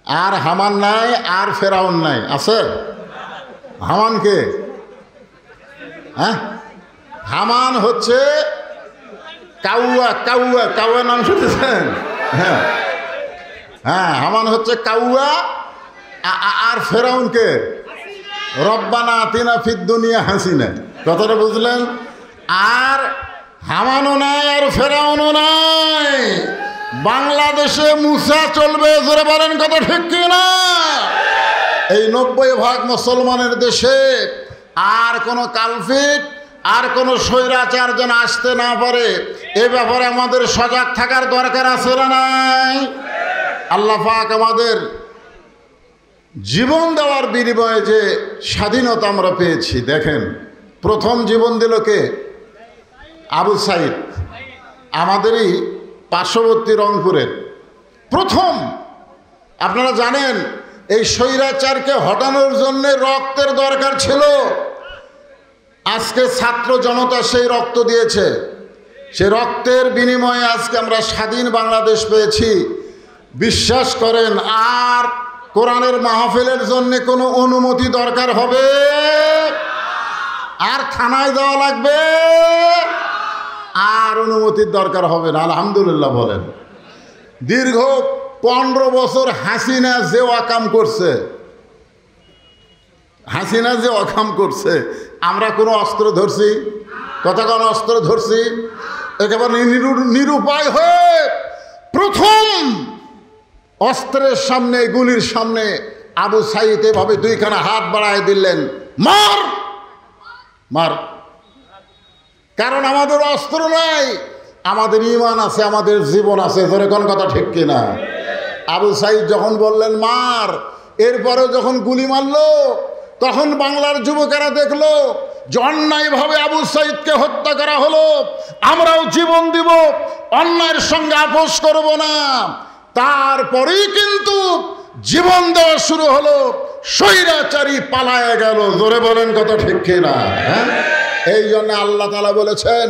আর হামান নাই, আর ফেরাউন নাই, আছে? হামান কে? হ্যাঁ, হামান হচ্ছে কাউয়া। কাউয়া, কাউয়া নাম শুনেছেন? হ্যাঁ হ্যাঁ, হামান হচ্ছে কাউয়া। আর ফেরাউন কে? রব্বানা আতিনা ফিদ দুনিয়া হাসিনা। কথাটা বুঝলেন? আর হামানও নাই, আর ফেরাউনও নাই। বাংলাদেশে মুসা চলবে, জোরে বলেন কথা ঠিক কিনা? এই 90% মুসলমানের দেশে আর কোনো কালফিট, আর কোনো স্বৈরাচার যেন আসতে না পারে, এ ব্যাপারে আমাদের সজাগ থাকার দরকার আছে না নাই? আল্লাহ পাক আমাদের জীবন দেওয়ার বিনিময়ে যে স্বাধীনতা আমরা পেয়েছি, দেখেন প্রথম জীবন দিল কে? আবু সাইদ, আমাদেরই পার্শ্ববর্তী রংপুরের প্রথম। আপনারা জানেন এই স্বৈরাচারকে হটানোর জন্য রক্তের দরকার ছিল। আজকে ছাত্র জনতা সেই রক্ত দিয়েছে, সেই রক্তের বিনিময়ে আজকে আমরা স্বাধীন বাংলাদেশ পেয়েছি। বিশ্বাস করেন, আর কোরআনের মাহফিলের জন্য কোনো অনুমতি দরকার হবে? আর থানায় যাওয়া লাগবে? আর অনুমতির দরকার হবে না। আলহামদুলিল্লাহ বলেন। দীর্ঘ 15 বছর হাসিনা যে অকাম করছে, হাসিনা যে অকাম করছে, আমরা কোনো অস্ত্র ধরছি? কথা কোনো অস্ত্র ধরছি? একেবারে নিরুপায় হয়ে প্রথম অস্ত্রের সামনে, গুলির সামনে আবু সাইদ এভাবে দুইখানা হাত বাড়ায় দিলেন, মার মার। কারণ আমাদের অস্ত্র নাই, আমাদের ঈমান আছে, আমাদের জীবন আছে। ধরে কোন কথা ঠিক কিনা? আবু সাইদ যখন বললেন মার, এরপরে যখন গুলি মারলো, তখন বাংলার যুবকেরা দেখলো যে অন্যায়ভাবে আবু সাইদকে হত্যা করা হলো, আমরাও জীবন দিব, অন্যায়ের সঙ্গে আপোষ করব না। তারপরেই কিন্তু জীবন দেওয়া শুরু হলো, স্বৈরাচারী পালায় গেল। জোরে বলেন কথা ঠিক কিনা? হ্যাঁ, এই জন্য আল্লাহ তাআলা বলেছেন,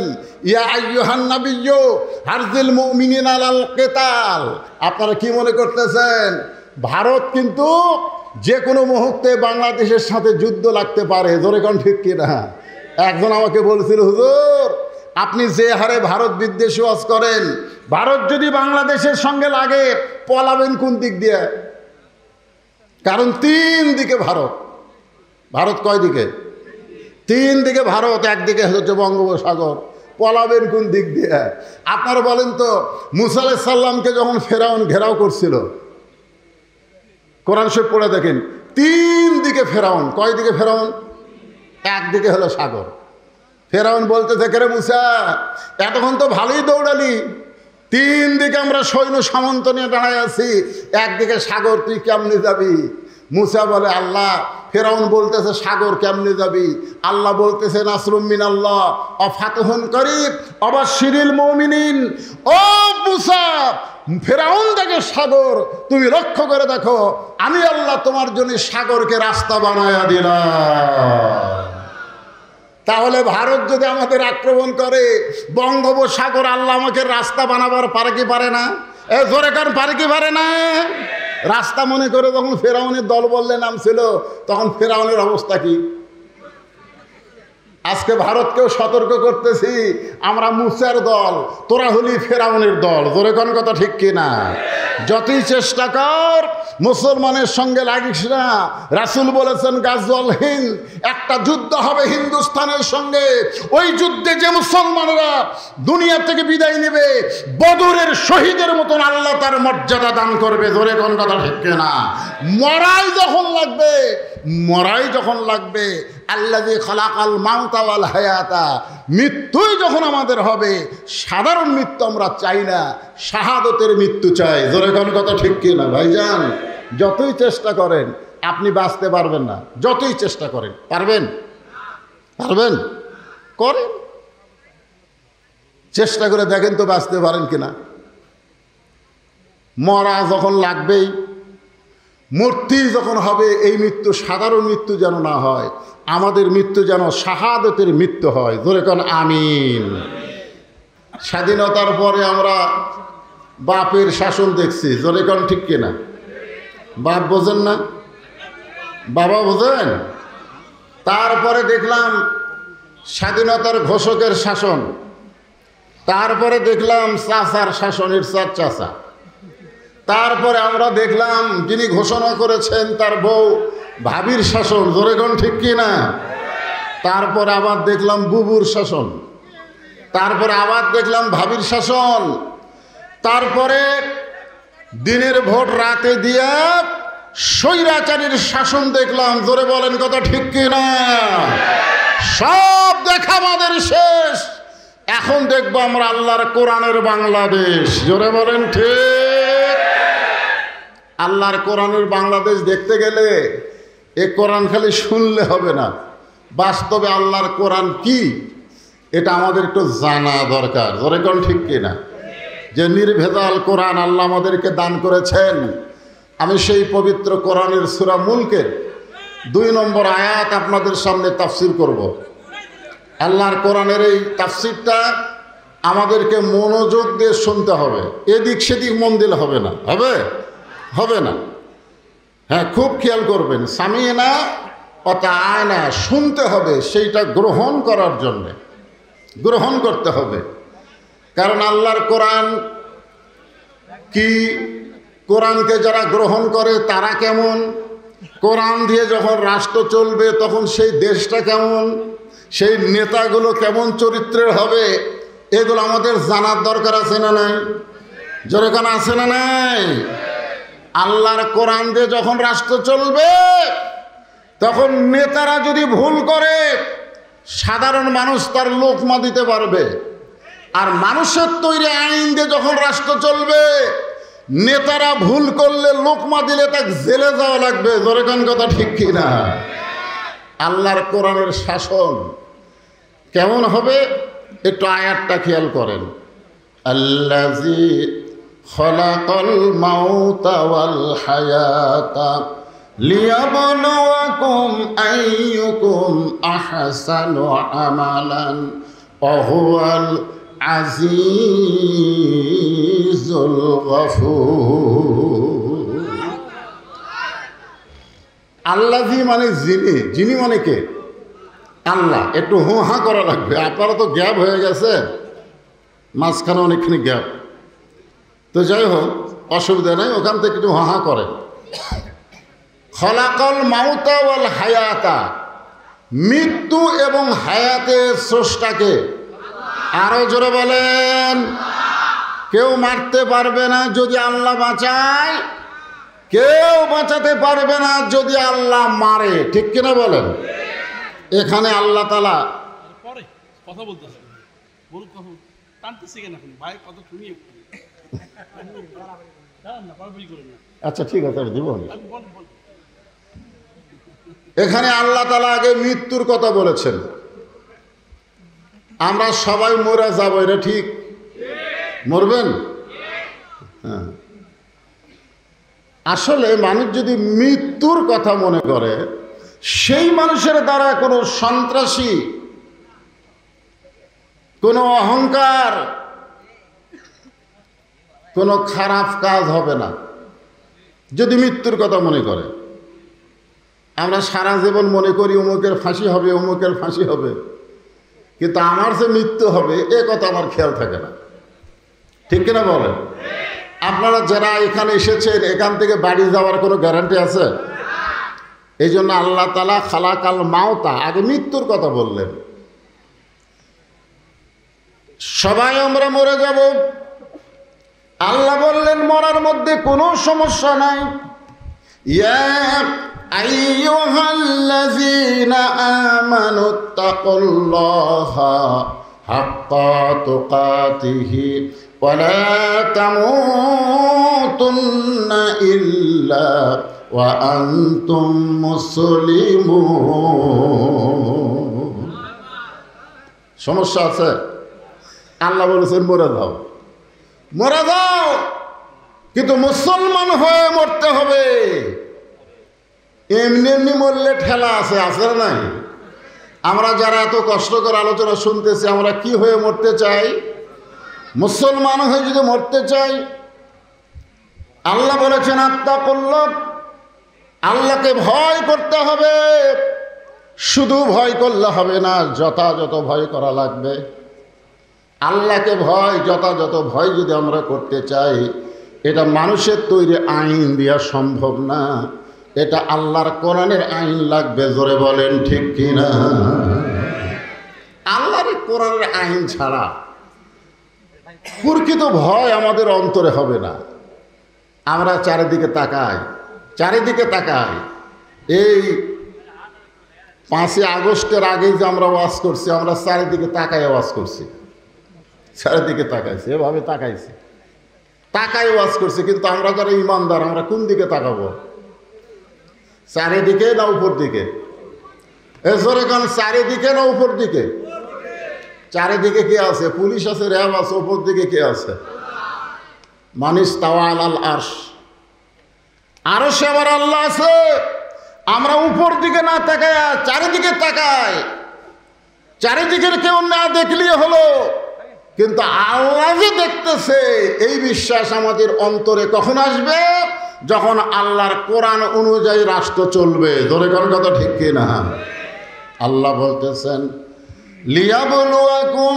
ইয়া আইয়ুহান নাবিয়্যু হারজিল মুমিনিনা আলাল কিতাল। আপনারা কি মনে করতেছেন ভারত কিন্তু যে কোনো মুহূর্তে বাংলাদেশের সাথে যুদ্ধ লাগতে পারে? জোরে কোন ঠিক কিনা? একজন আমাকে বলেছিল, হুজুর আপনি যে হারে ভারত বিদ্বেষী ওয়াজ করেন, ভারত যদি বাংলাদেশের সঙ্গে লাগে পলাবেন কোন দিক দিয়ে? কারণ 3 দিকে ভারত। ভারত কয় দিকে? 3 দিকে ভারত, একদিকে হচ্ছে বঙ্গোপসাগর। পলাবেন কোন দিক দিয়ে? আপনারা বলেন তো, মুসা আলাইহিস সালামকে যখন ফেরাউন ঘেরাও করছিল, কোরআন শরীফ পড়ে দেখেন, 3 দিকে ফেরাউন। কয় দিকে ফেরাউন? একদিকে হলো সাগর। ফেরাউন বলতেছে, কে রে মুসা, এতক্ষণ তো ভালোই দৌড়ালি, 3 দিকে আমরা সৈন্য সামন্ত নিয়ে দাঁড়ায় আছি, একদিকে সাগর, তুই কেমনে যাবি? মুসা বলে, আল্লাহ, ফেরাউন বলতেছে সাগর কেমনে যাবি? আল্লাহ বলতেছে, নাসরুম মিনাল্লাহ ওয়া ফাতহুন করিব ওয়াবাশশিরিল মুমিনিন। ও মুসা, ফেরাউন দেখে সাগর, তুমি লক্ষ্য করে দেখো, আমি আল্লাহ তোমার জন্য সাগরকে রাস্তা বানায়া দিলাম। তাহলে ভারত যদি আমাদের আক্রমণ করে, বঙ্গোপসাগর আল্লাহ আমাকে রাস্তা বানাবার পারে কি পারে না? জোরে কার পারে কি পারে না? রাস্তা মনে করে যখন ফেরাউনের দল বললে নামছিল, তখন ফেরাউনের অবস্থা কি? আজকে ভারতকেও সতর্ক করতেছি, আমরা মুসার দল, তোরা হলি ফেরাউনের দল। জোরে কোন কথা ঠিক কিনা? যতই চেষ্টা কর মুসলমানের সঙ্গে লাগিস না। রাসূল বলেছেন, গাজওয়াল হিন্দ, একটা যুদ্ধ হবে হিন্দুস্তানের সঙ্গে, ওই যুদ্ধে যে মুসলমানরা দুনিয়া থেকে বিদায় নেবে, বদরের শহীদের মতন আল্লাহ তার মর্যাদা দান করবে। জোরে কোন কথা ঠিক কিনা? মরাই যখন লাগবে, মরাই যখন লাগবে, আল্লাযী খালাকাল মাউতা ওয়াল হায়াতা, মৃত্যুই যখন আমাদের হবে, সাধারণ মৃত্যু আমরা চাই না, শাহাদতের মৃত্যু চাই। জোরে কোন কথা ঠিক কিনা? ভাইজান, যতই চেষ্টা করেন আপনি বাঁচতে পারবেন না। যতই চেষ্টা করেন, পারবেন? পারবেন? করেন, চেষ্টা করে দেখেন তো বাঁচতে পারেন কিনা। মরা যখন লাগবেই, মূর্তি যখন হবে, এই মৃত্যু সাধারণ মৃত্যু যেন না হয়, আমাদের মৃত্যু যেন শাহাদতের মৃত্যু হয়। জোরে কোন আমিন। স্বাধীনতার পরে আমরা বাপের শাসন দেখছি। জোরে কোন ঠিক কিনা? বাপ বোঝেন না? বাবা বোঝেন? তারপরে দেখলাম স্বাধীনতার ঘোষকের শাসন, তারপরে দেখলাম চাচার শাসন, ইরশাদ চাচা, তারপরে আমরা দেখলাম যিনি ঘোষণা করেছেন তার বউ ভাবির শাসন, জোরে কোন ঠিক কি না? তারপরে আবার দেখলাম বুবুর শাসন, তারপরে আবার দেখলাম ভাবির শাসন, তারপরে দিনের ভোট রাতে দিয়া স্বৈরাচারীর শাসন দেখলাম, জোরে বলেন কথা ঠিক কি না? সব দেখা আমাদের শেষ, এখন দেখবো আমরা আল্লাহর কোরআনের বাংলাদেশ, জোরে বলেন ঠিক? আল্লাহর কোরআনের বাংলাদেশ দেখতে গেলে এ কোরআন খালি শুনলে হবে না, বাস্তবে আল্লাহর কোরআন কি এটা আমাদের একটু জানা দরকার, জোরে কোন ঠিক কিনা? যে নির্ভেজাল কোরআন আল্লাহ আমাদেরকে দান করেছেন। আমি সেই পবিত্র কোরআনের সূরা মুলকের 2 নম্বর আয়াত আপনাদের সামনে তাফসির করব। আল্লাহর কোরআনের এই তাফসিরটা আমাদেরকে মনোযোগ দিয়ে শুনতে হবে, এদিক সেদিক মন দিলে হবে না, হবে না। হ্যাঁ, খুব খেয়াল করবেন, সামিনা অতা আয়না, শুনতে হবে, সেইটা গ্রহণ করার জন্যে গ্রহণ করতে হবে। কারণ আল্লাহর কোরআন কি, কোরআনকে যারা গ্রহণ করে তারা কেমন, কোরআন দিয়ে যখন রাষ্ট্র চলবে তখন সেই দেশটা কেমন, সেই নেতাগুলো কেমন চরিত্রের হবে, এগুলো আমাদের জানার দরকার আছে না নাই? জোরে কান আছে না নাই? আল্লাহর কোরআন দিয়ে যখন রাষ্ট্র চলবে তখন নেতারা যদি ভুল করে সাধারণ মানুষ তার লোকমা দিতে পারবে, আর মানুষের তৈরি আইন দিয়ে যখন রাষ্ট্র চলবে নেতারা ভুল করলে লোকমা দিলে তাকে জেলে যাওয়া লাগবে, জোরে কান কথা ঠিক কিনা? আল্লাহর কোরআনের শাসন কেমন হবে একটু আয়াতটা খেয়াল করেন। আল্লাযী খালাকাল মাউতা ওয়াল হায়াতা লিয়াবলুয়াকুম আইয়ুকুম আহসানু আমালান ওয়া হুয়াল আজিজুল গফুর। আল্লাযী মানে যিনি, যিনি মানে কে? আল্লাহ। একটু হু হা করা লাগবে, আপনারা তো গ্যাপ হয়ে গেছে, মাঝখানে অনেকখানি গ্যাপ, তো যাই হোক অসুবিধা নেই, ওখান থেকে একটু হু হা করেন। খলাকল মাউতা ওয়াল হায়াতা, মৃত্যু এবং হায়াতের স্রষ্টাকে। আরো জোরে বলেন। কেউ মারতে পারবে না যদি আল্লাহ বাঁচায়, কেউ বাঁচাতে পারবে না যদি আল্লাহ মারে, ঠিক কিনা বলেন? এখানে আল্লাহ তাআলা কথা বলতেছে, আচ্ছা ঠিক আছে দিব। এখানে আল্লাহ তাআলা আগে মৃত্যুর কথা বলেছেন। আমরা সবাই মরে যাব, এটা ঠিক? মরবেন? হ্যাঁ। আসলে মানুষ যদি মৃত্যুর কথা মনে করে, সেই মানুষের দ্বারা কোনো সন্ত্রাসী, কোনো অহংকার, কোনো খারাপ কাজ হবে না যদি মৃত্যুর কথা মনে করে। আমরা সারা জীবন মনে করি অমুকের ফাঁসি হবে, অমুকের ফাঁসি হবে, কিন্তু আমার যে মৃত্যু হবে এ কথা আমার খেয়াল থাকে না, ঠিক কিনা বলেন? আপনারা যারা এখানে এসেছেন এখান থেকে বাড়ি যাওয়ার কোনো গ্যারান্টি আছে? এই জন্য আল্লাহ তাআলা খালাকাল মাউতা, আগে মৃত্যুর কথা বললেন। সবাই আমরা মরে যাব, আল্লাহ বললেন মরার মধ্যে কোনো সমস্যা নাই। ইয়া আইয়ুহাল্লাযীনা আমানুত্তাকুল্লাহা হাক্কা তুকাতিহি ওয়া লা তামুতুন্না ইল্লা ওয়া আনতুম মুসলিমুন। সমস্যা আছে? আল্লাহ বলেছেন মরে যাও, মরে যাও, কিন্তু মুসলমান হয়ে মরতে হবে। এমনি এমনি মরলে ঠেলা আছে, আছে না নাই? আমরা যারা এত কষ্ট করে আলোচনা শুনতেছি, আমরা কি হয়ে মরতে চাই? মুসলমান হয়ে যদি মরতে চাই, আল্লাহ বলেছেন আত্তাকুল্লাহ, আল্লাহকে ভয় করতে হবে। শুধু ভয় করলে হবে না, যথাযথ ভয় করা লাগবে। আল্লাহকে ভয়, যথাযথ ভয় যদি আমরা করতে চাই, এটা মানুষের তৈরি আইন দেওয়া সম্ভব না, এটা আল্লাহর কোরআনের আইন লাগবে। জোরে বলেন ঠিক কিনা? আল্লাহর কোরআনের আইন ছাড়া প্রকৃত ভয় আমাদের অন্তরে হবে না। আমরা চারিদিকে তাকাই, এই 5ই আগস্টের আগে যে আমরা ওয়াজ করছি, আমরা চারিদিকে তাকাই ওয়াজ করছি, চারিদিকে তাকাইছি, এভাবে তাকাই ওয়াজ করছি। কিন্তু আমরা যারা ইমানদার, আমরা কোন দিকে তাকাবো? চারিদিকে না উপর দিকে? জোরে কারণ চারিদিকে না উপর দিকে? চারিদিকে কে আছে? পুলিশ আছে, র্যাব আছে। উপর দিকে কে আছে? মানিস তাওয়া আলাল আরশ, আরশে আবার আল্লাহ আছে। আমরা উপর দিকে না তাকাই, চারিদিকে তাকাই। চারিদিকের কেউ না দেখলেই হলো, কিন্তু আল্লাহ যে দেখতেছে এই বিশ্বাস আমাদের অন্তরে কখন আসবে? যখন আল্লাহর কোরআন অনুযায়ী রাষ্ট্র চলবে। ধরে কোন কথা ঠিক কিনা? আল্লাহ বলতেছেন, লিয়াবলুয়াকুম,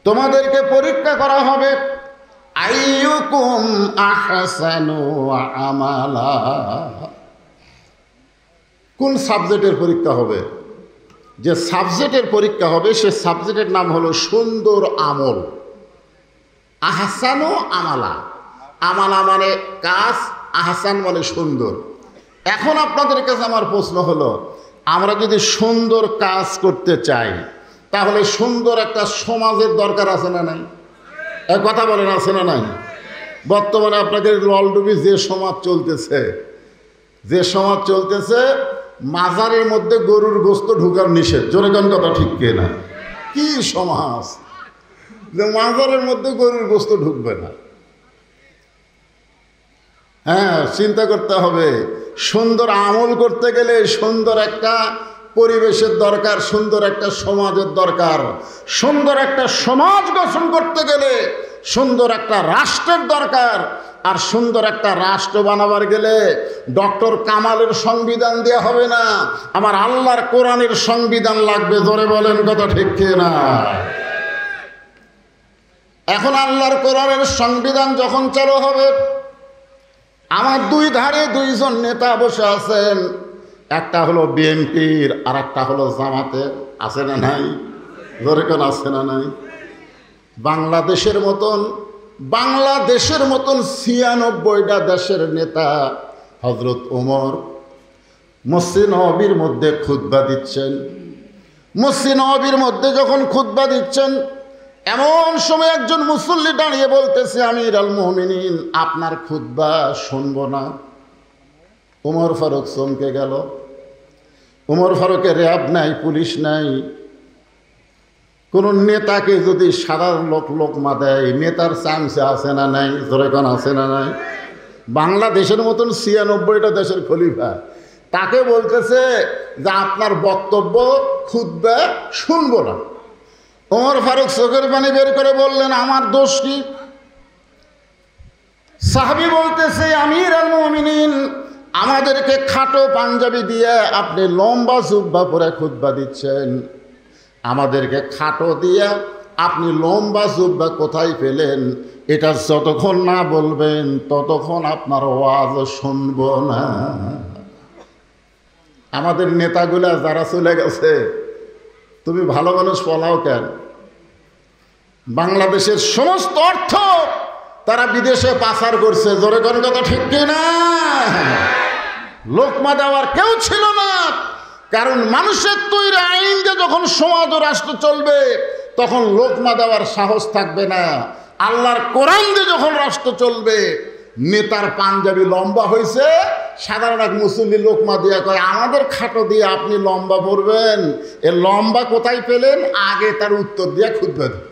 তোমাদেরকে পরীক্ষা করা হবে, আইয়ুকুম আহসানু আমালা। কোন সাবজেক্টের পরীক্ষা হবে? যে সাবজেক্টের পরীক্ষা হবে সে সাবজেক্টের নাম হলো সুন্দর আমল। আহসানু আমালা, আমালা মানে কাজ, আহসান মানে সুন্দর। এখন আপনাদের কাছে আমার প্রশ্ন হলো, আমরা যদি সুন্দর কাজ করতে চাই, তাহলে সুন্দর একটা সমাজের দরকার আছে না নাই? এক কথা বলেন, আছে না নাই? বর্তমানে আপনাদের ললডুবি যে সমাজ চলতেছে, মাজারের মধ্যে গরুর গোস্ত ঢুকার নিষেধ। জোরে কোন কথা ঠিক কিনা? কি সমাজ যে মাজারের মধ্যে গরুর গোস্ত ঢুকবে না? হ্যাঁ, চিন্তা করতে হবে। সুন্দর আমল করতে গেলে সুন্দর একটা পরিবেশের দরকার, সুন্দর একটা সমাজের দরকার। সুন্দর একটা সমাজ গঠন করতে গেলে সুন্দর একটা রাষ্ট্রের দরকার। আর সুন্দর একটা রাষ্ট্র বানাবার গেলে ডক্টর কামালের সংবিধান দেওয়া হবে না, আমার আল্লাহর কোরআনের সংবিধান লাগবে। জোরে বলেন কথা ঠিক কিনা? এখন আল্লাহর কোরআনের সংবিধান যখন চালু হবে, আমার দুই ধারে দুইজন নেতা বসে আছেন, একটা হলো বিএনপির আর একটা হলো জামাতের। আছে না নাই? জোরে কোন আছে না নাই? বাংলাদেশের মতন 96টা দেশের নেতা হযরত ওমর মসজিদ নববীর মধ্যে খুতবা দিচ্ছেন। মসজিদ নববীর মধ্যে যখন খুতবা দিচ্ছেন, এমন সময় একজন মুসল্লি দাঁড়িয়ে বলতেছে, আমির আল মুমিনিন, আপনার খুতবা শুনবো না। ওমর ফারুক চমকে গেল। ওমর ফারুকের র্যাব নাই, পুলিশ নাই। কোন নেতাকে যদি সাধারণ লোকমা দেয়, নেতার চান্স আছে না নাই? ধরে কোন আছে না নাই? বাংলাদেশের মতন 96টা দেশের খলিফা, তাকে বলতেছে যে আপনার বক্তব্য খুতবা শুনবো না। ওমর ফারুক চোখের পানি বের করে বললেন, আমার দোষ কি? সাহাবী বলতেছে, আমির আল মুমিনিন, আমাদেরকে খাটো পাঞ্জাবি দিয়ে আপনি লম্বা জুব্বা পরে খুতবা দিচ্ছেন। আমাদেরকে খাটো দিয়ে আপনি লম্বা জুব্বা কোথায় পেলেন? এটা যতক্ষণ না বলবেন ততক্ষণ আপনার ওয়াজ শুনব না। আমাদের নেতাগুলা যারা চলে গেছে, তুমি ভালো মানুষ পলাও কেন? বাংলাদেশের সমস্ত অর্থ তারা বিদেশে পাচার করছে। জোরে কোন কথা ঠিক কিনা? লোকমা দেওয়ার কেউ ছিল না, কারণ মানুষের তৈরি আইন দিয়ে যখন সমাজ ও রাষ্ট্র চলবে, তখন লোকমা দেওয়ার সাহস থাকবে না। আল্লাহর কোরআন দিয়ে যখন রাষ্ট্র চলবে, নেতার পাঞ্জাবি লম্বা হয়েছে, সাধারণ এক মুসল্লি লোকমা দিয়া কয়, আমাদের খাটো দিয়ে আপনি লম্বা পড়বেন, এ লম্বা কোথায় পেলেন? আগে তার উত্তর দিয়ে খুতবা দিন।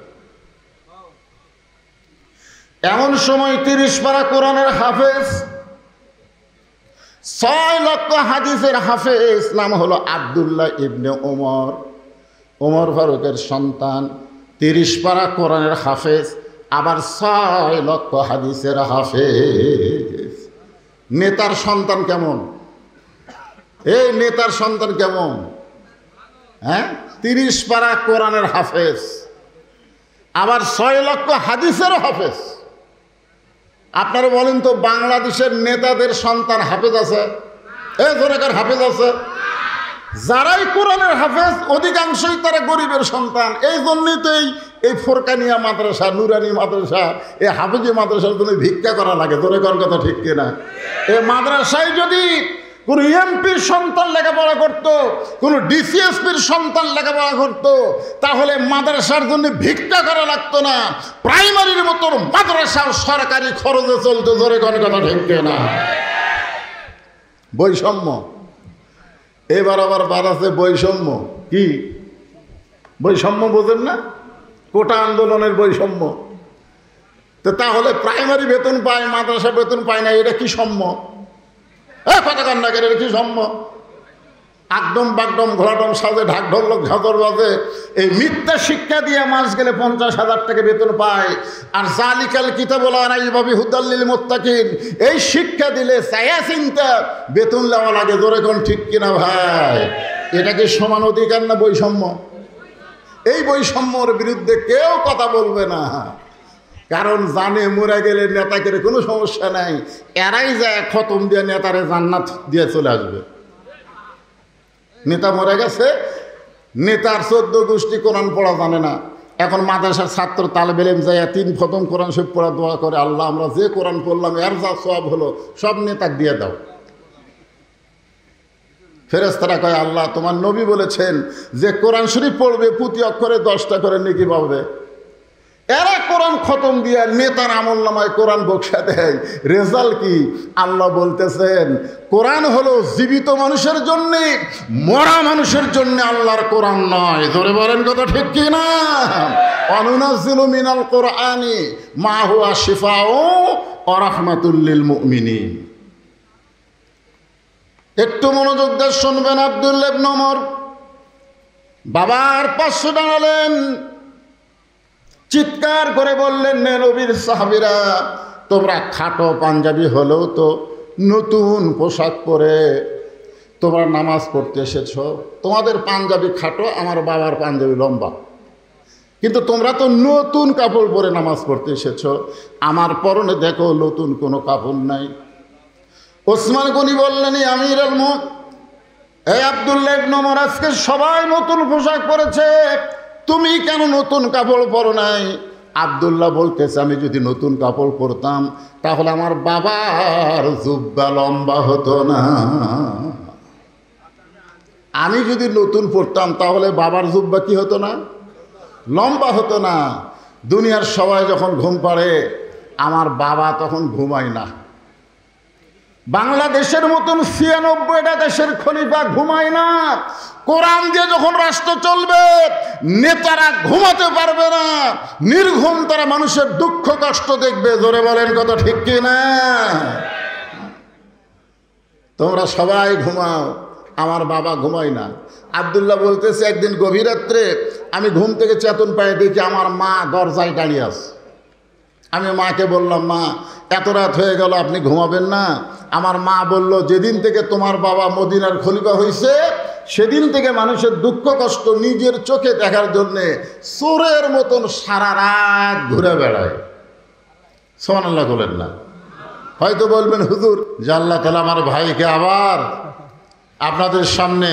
এমন সময় 30 পারা কোরআনের হাফেজ, 6 লক্ষ হাদিসের হাফেজ, নাম হলো আব্দুল্লাহ ইবনে ওমর, ওমর ফারুকের সন্তান, 30 পারা কোরআনের হাফেজ, আবার 6 লক্ষ হাদিসের হাফেজ। নেতার সন্তান কেমন? এই নেতার সন্তান কেমন? হ্যাঁ, 30 পারা কোরআনের হাফেজ, আবার 6 লক্ষ হাদিসেরও হাফেজ। আপনারা বলেন তো, বাংলাদেশের নেতাদের সন্তান হাফেজ আছে? এই ধরনের হাফেজ আছে? যারাই কোরআনের হাফেজ অধিকাংশই তারা গরিবের সন্তান। এই জন্যই তো এই ফোরকানিয়া মাদ্রাসা, নুরানি মাদ্রাসা, এই হাফেজি মাদ্রাসার জন্য ভিক্ষা করা লাগে। ধরে কর কথা ঠিক কিনা? এই মাদ্রাসায় যদি কোনো এমপির সন্তান লেখাপড়া করত, কোনো ডিসিএসপির সন্তান লেখাপড়া করত, তাহলে মাদ্রাসার জন্য ভিক্ষা করা লাগতো না। প্রাইমারির মতো মাদ্রাসা সরকারি খরচে চলতো। ধরে কর কথা ঠিক কিনা? বৈষম্য এবার আবার বাড়াচ্ছে। বৈষম্য কি? বৈষম্য বোঝেন না? কোটা আন্দোলনের বৈষম্য। তো তাহলে প্রাইমারি বেতন পায়, মাদ্রাসা বেতন পায় না, এটা কি সম্য? কথা কান্না করে, এটা কি সম্য? আকডম বাগডম ঘোড়াডম সাজে, ঢাক ঢোলক ঝাঁতর বাজে, এই মিথ্যা শিক্ষা দিয়ে মাস গেলে 50,000 টাকা বেতন পায়। আর জালিকাল কিতাবুল আনাইবাবি হুদাল্লিল মুত্তাকিন, এই শিক্ষা দিলে ছায়া চিন্তা বেতন দেওয়া লাগে। জোরে কোন ঠিক কিনা ভাই? এটা কি সমান অধিকার না বৈষম্য? এই বৈষম্যর বিরুদ্ধে কেউ কথা বলবে না, কারণ জানে মরে গেলে নেতাকে কোনো সমস্যা নাই, এরাই যায় খতম দিয়ে নেতারে জান্নাত দিয়ে চলে আসবে। নেতা মরে গেছে, নেতার 14 গোষ্ঠী কোরআন পড়া জানে না। এখন মাদ্রাসার ছাত্র তালেবে ইলম যায় 3 খতম কোরআন শরীফ পড়া দোয়া করে, আল্লাহ আমরা যে কোরআন পড়লাম এর যা সওয়াব হলো সব নেতাকে দিয়ে দাও। ফেরেশতারা কয়, আল্লাহ তোমার নবী বলেছেন যে কোরআন শরীফ পড়বে প্রতি অক্ষরে 10টা করে নেকি পাবে। এরা কোরআন খতম দিয়ে নেতার আমলনামায় কোরআন বক্সা দেয়। রেজাল্ট কি? আল্লাহ বলতেছেন কোরআন হলো জীবিত মানুষের জন্য, মরা মানুষের জন্য আল্লাহর কোরআন নয়। ধরে বলেন কথা ঠিক কি না? অনুনাজ্জিলু মিনাল কোরআনি মা হুয়া শিফাউ ওয়া রাহমাতুল লিল মুমিনিন। একটু মনোযোগ দিয়ে শুনবেন। আব্দুল্লাহ ইবনে ওমর বাবার পাশে দাঁড়ালেন, চিৎকার করে বললেন, নবীর সাহাবীরা, তোমরা খাটো পাঞ্জাবি হলেও তো নতুন পোশাক পরে তোমরা নামাজ পড়তে এসেছ। তোমাদের পাঞ্জাবি খাটো, আমার বাবার পাঞ্জাবি লম্বা, কিন্তু তোমরা তো নতুন কাপড় পরে নামাজ পড়তে এসেছ। আমার পরনে দেখো নতুন কোনো কাপড় নাই। ওসমান গনি বললেন, আমিরুল মুমিনিন, এই আব্দুল্লাহ ইবনে ওমর, আজকে সবাই নতুন পোশাক পরেছে, তুমি কেন নতুন কাপড় পরো নাই? আব্দুল্লাহ বলতেছে, আমি যদি নতুন কাপড় পরতাম তাহলে আমার বাবার জুব্বা লম্বা হতো না। আমি যদি নতুন পরতাম তাহলে বাবার জুব্বা কি হতো না? লম্বা হতো না। দুনিয়ার সবাই যখন ঘুম পাড়ে, আমার বাবা তখন ঘুমায় না। বাংলাদেশের মতন 96টা দেশের খলিফা ঘুমায় না। কোরআন দিয়ে যখন রাষ্ট্র চলবে, নেতারা ঘুমাতে পারবে না, নির্ঘুম তারা মানুষের দুঃখ কষ্ট দেখবে। জোরে বলেন কথা ঠিক কি না? তোমরা সবাই ঘুমাও, আমার বাবা ঘুমায় না। আব্দুল্লাহ বলতেছে, একদিন গভীর রাত্রে আমি ঘুম থেকে চেতন পাই, দেখি আমার মা দরজায় দাঁড়িয়ে আছে। আমি মাকে বললাম, মা এত রাত হয়ে গেল, আপনি ঘুমাবেন না? আমার মা বলল, যেদিন থেকে তোমার বাবা মদিনার খলিফা হয়েছে সেদিন থেকে মানুষের দুঃখ কষ্ট নিজের চোখে দেখার জন্যে চোরের মতন সারা রাত ঘুরে বেড়ায়। সুবহানাল্লাহ বলেন না? হয়তো বলবেন, হুজুর যে আল্লাহ তাআলা আমার ভাইকে আবার আপনাদের সামনে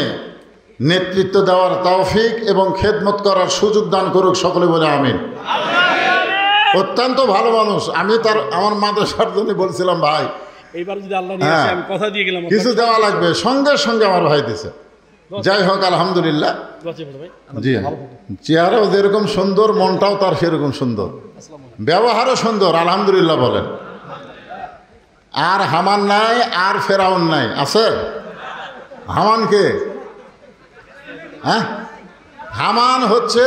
নেতৃত্ব দেওয়ার তৌফিক এবং খেদমত করার সুযোগ দান করুক। সকলে বলে আমিন। অত্যন্ত ভালো মানুষ। আমি তার আমার মাদ্রাসার জন্য বলছিলাম, ভাই এইবার যদি আল্লাহ নিয়ে আসে, আমি কথা দিয়ে গেলাম কিছু দেওয়া লাগবে, সঙ্গে সঙ্গে আমার ভাই দিছে। যাই হোক, আলহামদুলিল্লাহ। জি, চেহারাও যেরকম সুন্দর, মনটাও তার সেরকম সুন্দর, ব্যবহারও সুন্দর, আলহামদুলিল্লাহ বলেন। আর হামান নাই, আর ফেরাউন নাই, আছে? হামান কে? হ্যাঁ, হামান হচ্ছে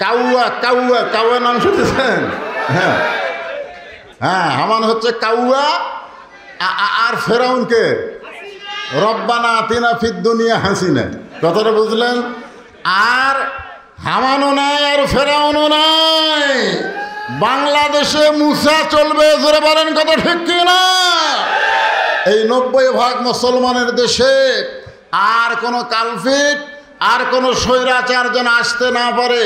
কাউয়া। কাউয়া, কাউয়া নাম শুনেছেন? হ্যাঁ হ্যাঁ, হামান হচ্ছে কাউয়া। আর ফেরাউনকে রব্বানা আতিনা ফিদ দুনিয়া হাসিনা। কথাটা বুঝলেন? আর হামানও নাই, আর ফেরাউনও নাই। বাংলাদেশে মুসা চলবে। জোরে বলেন কথা ঠিক কি না? এই 90% মুসলমানের দেশে আর কোনো কালফিট আর কোনো স্বৈরাচার যেন আসতে না পারে,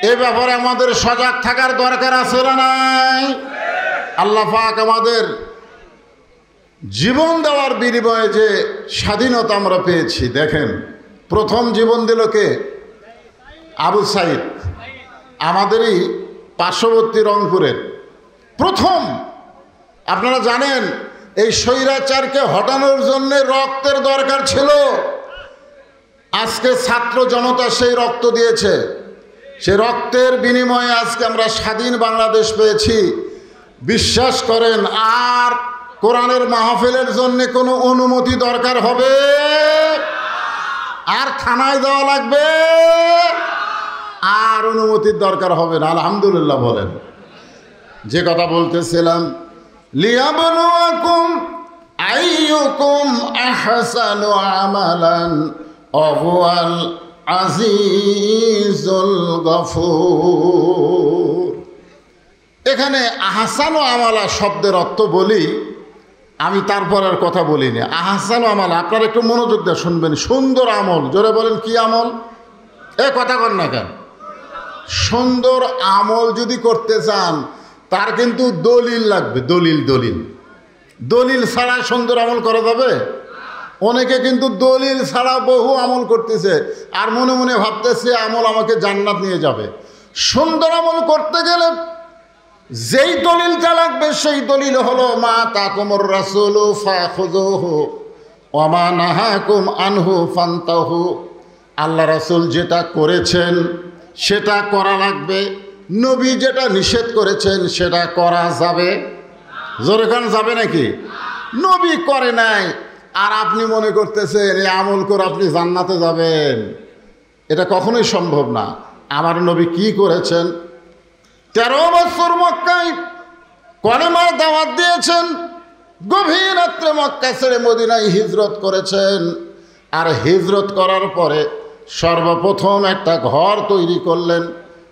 এ ব্যাপারে আমাদের সজাগ থাকার দরকার আছে না নাই? আল্লাহ পাক আমাদের জীবন দেওয়ার বিনিময়ে যে স্বাধীনতা আমরা পেয়েছি, দেখেন প্রথম জীবন দিল কে? আবু সাইদ, আমাদেরই পার্শ্ববর্তী রংপুরের প্রথম। আপনারা জানেন এই স্বৈরাচারকে হটানোর জন্য রক্তের দরকার ছিল। আজকে ছাত্র জনতা সেই রক্ত দিয়েছে, সেই রক্তের বিনিময়ে আজকে আমরা স্বাধীন বাংলাদেশ পেয়েছি। বিশ্বাস করেন আর কোরআনের মাহফিলের জন্য কোনো অনুমতি দরকার হবে? আর থানায় যাওয়া লাগবে? আর অনুমতির দরকার হবে না। আলহামদুলিল্লাহ বলেন। যে কথা বলতেছিলাম, লিয়াবলুয়াকুম আইয়ুকুম আহসানু আমালান ওয়াহুয়াল আজিজুল গফুর। এখানে আহসানু আমালা শব্দের অর্থ বলি, আমি তারপর আর কথা বলিনি। আহসানু আমালা, আপনারা একটু মনোযোগ দিয়ে শুনবেন। সুন্দর আমল, জোরে বলেন কি আমল? এ কথা কর না কেন? সুন্দর আমল যদি করতে চান তার কিন্তু দলিল লাগবে। দলিল দলিল দলিল ছাড়া সুন্দর আমল করা যাবে? অনেকে কিন্তু দলিল ছাড়া বহু আমল করতেছে আর মনে মনে ভাবতেছে আমল আমাকে জান্নাত নিয়ে যাবে। সুন্দর আমল করতে গেলে যেই দলিলটা লাগবে সেই দলিল হলো মা তাকুমুর রাসূলু ফাখুযুহু ওয়া মা নাহাকুম আনহু ফান্তাহু। আল্লাহ রাসূল যেটা করেছেন সেটা করা লাগবে, নবী যেটা নিষেধ করেছেন সেটা করা যাবে। জোরে কান যাবে নাকি? নবী করে নাই আর আপনি মনে করতেছেন এই আমল করে আপনি জান্নাতে যাবেন, এটা কখনোই সম্ভব না। আমার নবী কি করেছেন? 13 বছর মক্কায় কলেমার দাওয়াত দিয়েছেন, গভীর রাত্রে মক্কা ছেড়ে মদিনায় হিজরত করেছেন। আর হিজরত করার পরে সর্বপ্রথম একটা ঘর তৈরি করলেন।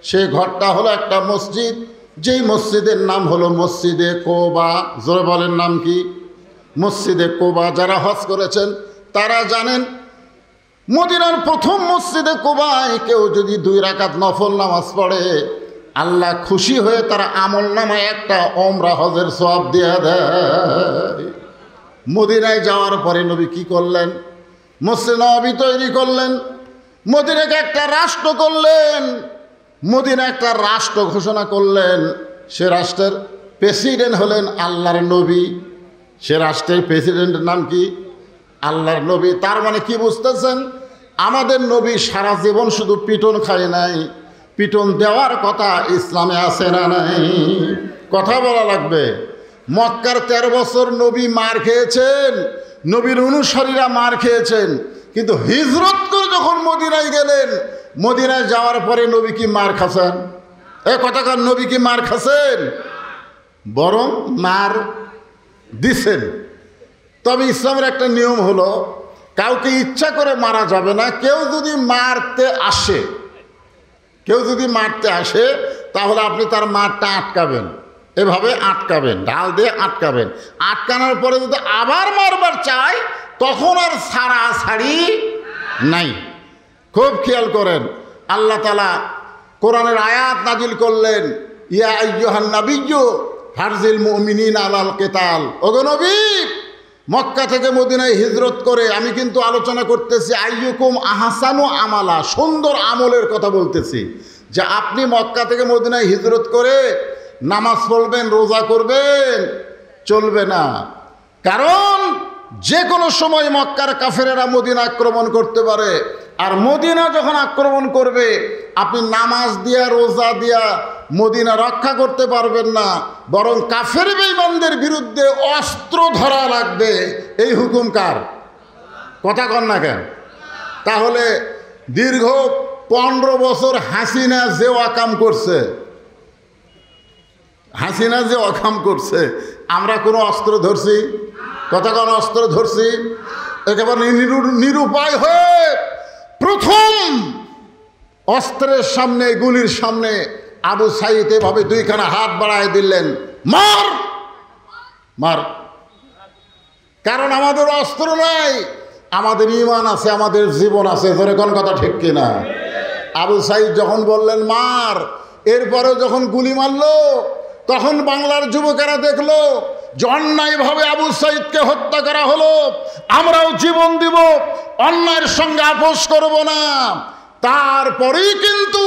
সেই ঘরটা হলো একটা মসজিদ, যেই মসজিদের নাম হলো মসজিদে কোবা। জোরে বলেন নাম কি? মসজিদে কোবা। যারা হজ করেছেন তারা জানেন মদিনার প্রথম মসজিদে কোবায় কেউ যদি 2 রাকাত নফল নামাজ পড়ে আল্লাহ খুশি হয়ে তার আমল নামায় একটা ওমরা হজের সওয়াব দিয়ে দেয়। মদিনায় যাওয়ার পরে নবী কি করলেন? মসজিদ নববী তৈরি করলেন, মদিনাকে একটা রাষ্ট্র করলেন, মদিনা একটা রাষ্ট্র ঘোষণা করলেন। সে রাষ্ট্রের প্রেসিডেন্ট হলেন আল্লাহর নবী। সে রাষ্ট্রের প্রেসিডেন্টের নাম কি? আল্লাহর নবী। তার মানে কি বুঝতেছেন? আমাদের নবী সারা জীবন শুধু পিটন খায় নাই, পিটন দেওয়ার কথা ইসলামে আছে না নাই? কথা বলা লাগবে। মক্কার 13 বছর নবী মার খেয়েছেন, নবীর অনুসারীরা মার খেয়েছেন, কিন্তু হিজরত করে যখন মদিনায় গেলেন, মদিনায় যাওয়ার পরে নবী কি মার খাচ্ছেন? এ কথাকার নবী কি মার খাচ্ছেন? বরং মার দিছেন। তবে ইসলামের একটা নিয়ম হলো কাউকে ইচ্ছা করে মারা যাবে না। কেউ যদি মারতে আসে তাহলে আপনি তার মারটা আটকাবেন, এভাবে আটকাবেন, ঢাল দিয়ে আটকাবেন। আটকানোর পরে যদি আবার মারবার চায় তখন আর ছাড়াছাড়ি নাই। খুব খেয়াল করেন, আল্লাহ তাআলা কোরআনের আয়াত নাজিল করলেন, ইয়া আইয়ুহান নাবিয়্যু ফারজিল মুমিনিনা আলাল কিতাল। ওগো নবী, মক্কা থেকে মদিনায় হিজরত করে আমি কিন্তু আলোচনা করতেছি আইয়ুকুম আহসানু আমালা, সুন্দর আমলের কথা বলতেছি। যে আপনি মক্কা থেকে মদিনায় হিজরত করে নামাজ পড়বেন, রোজা করবেন, চলবে না। কারণ যে কোনো সময় মক্কার কাফেরেরা মদিনা আক্রমণ করতে পারে। আর মদিনা যখন আক্রমণ করবে আপনি নামাজ দিয়া রোজা দিয়া মদিনা রক্ষা করতে পারবেন না, বরং কাফের বেঈমানদের বিরুদ্ধে অস্ত্র ধরা লাগবে। এই হুকুম কার? কথা কন না কেন? তাহলে দীর্ঘ 15 বছর হাসিনা যে অকাম করছে, আমরা কোনো অস্ত্র ধরছি? কথা কন অস্ত্র ধরছি? একেবারে নিরুপায় হয়ে প্রথম অস্ত্রের সামনে, গুলির সামনে আবু সাইদ এভাবে 2খানা হাত বাড়ায় দিলেন, মার মার। কারণ আমাদের অস্ত্র নাই, আমাদের ঈমান আছে, আমাদের জীবন আছে। ধরে কোন কথা ঠিক কিনা? আবু সাইদ যখন বললেন মার, এরপরে যখন গুলি মারলো, তখন বাংলার যুবকেরা দেখলো যে অন্যায়ভাবে আবু সাইদকে হত্যা করা হলো, আমরাও জীবন দিব, অন্যায়ের সঙ্গে আপোষ করব না। তারপরেই কিন্তু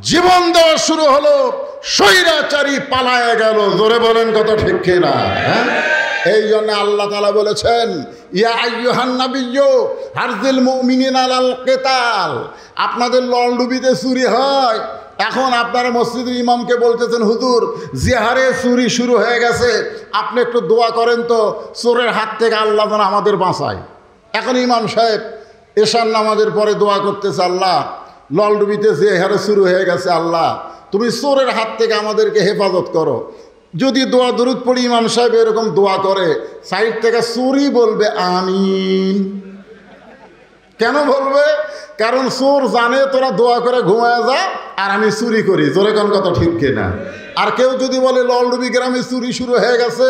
জীবন দেওয়া শুরু হলো, স্বৈরাচারী পালায় গেল। জোরে বলেন কথা ঠিক কিনা? হ্যাঁ, এই জন্য আল্লাহ তাআলা বলেছেন ইয়া আইয়ুহান নাবিয়্যু হারজিল মুমিনিনা আলাল কিতাল। আপনাদের লন্ডুবিতে চুরি হয়, এখন আপনারা মসজিদের ইমামকে বলতেছেন হুজুর জিহারে চুরি শুরু হয়ে গেছে, আপনি একটু দোয়া করেন তো চোরের হাত থেকে আল্লাহ যেন আমাদের বাঁচায়। এখন ইমাম সাহেব এশার নামাজের পরে দোয়া করতেছে, আল্লাহ লন্ডুবিতে জিহারে শুরু হয়ে গেছে, আল্লাহ তুমি চোরের হাত থেকে আমাদেরকে হেফাজত করো। যদি দোয়া দরুদ পড়ি ইমাম সাহেব এরকম দোয়া করে, সাইড থেকে চোরই বলবে আমিন। কেন বলবে? কারণ চোর জানে তোরা দোয়া করে ঘুমায় যা আর আমি চুরি করি। জোরে কোন কথা ঠিক কিনা? আর কেউ যদি বলে ললডুবি গ্রামে চুরি শুরু হয়ে গেছে,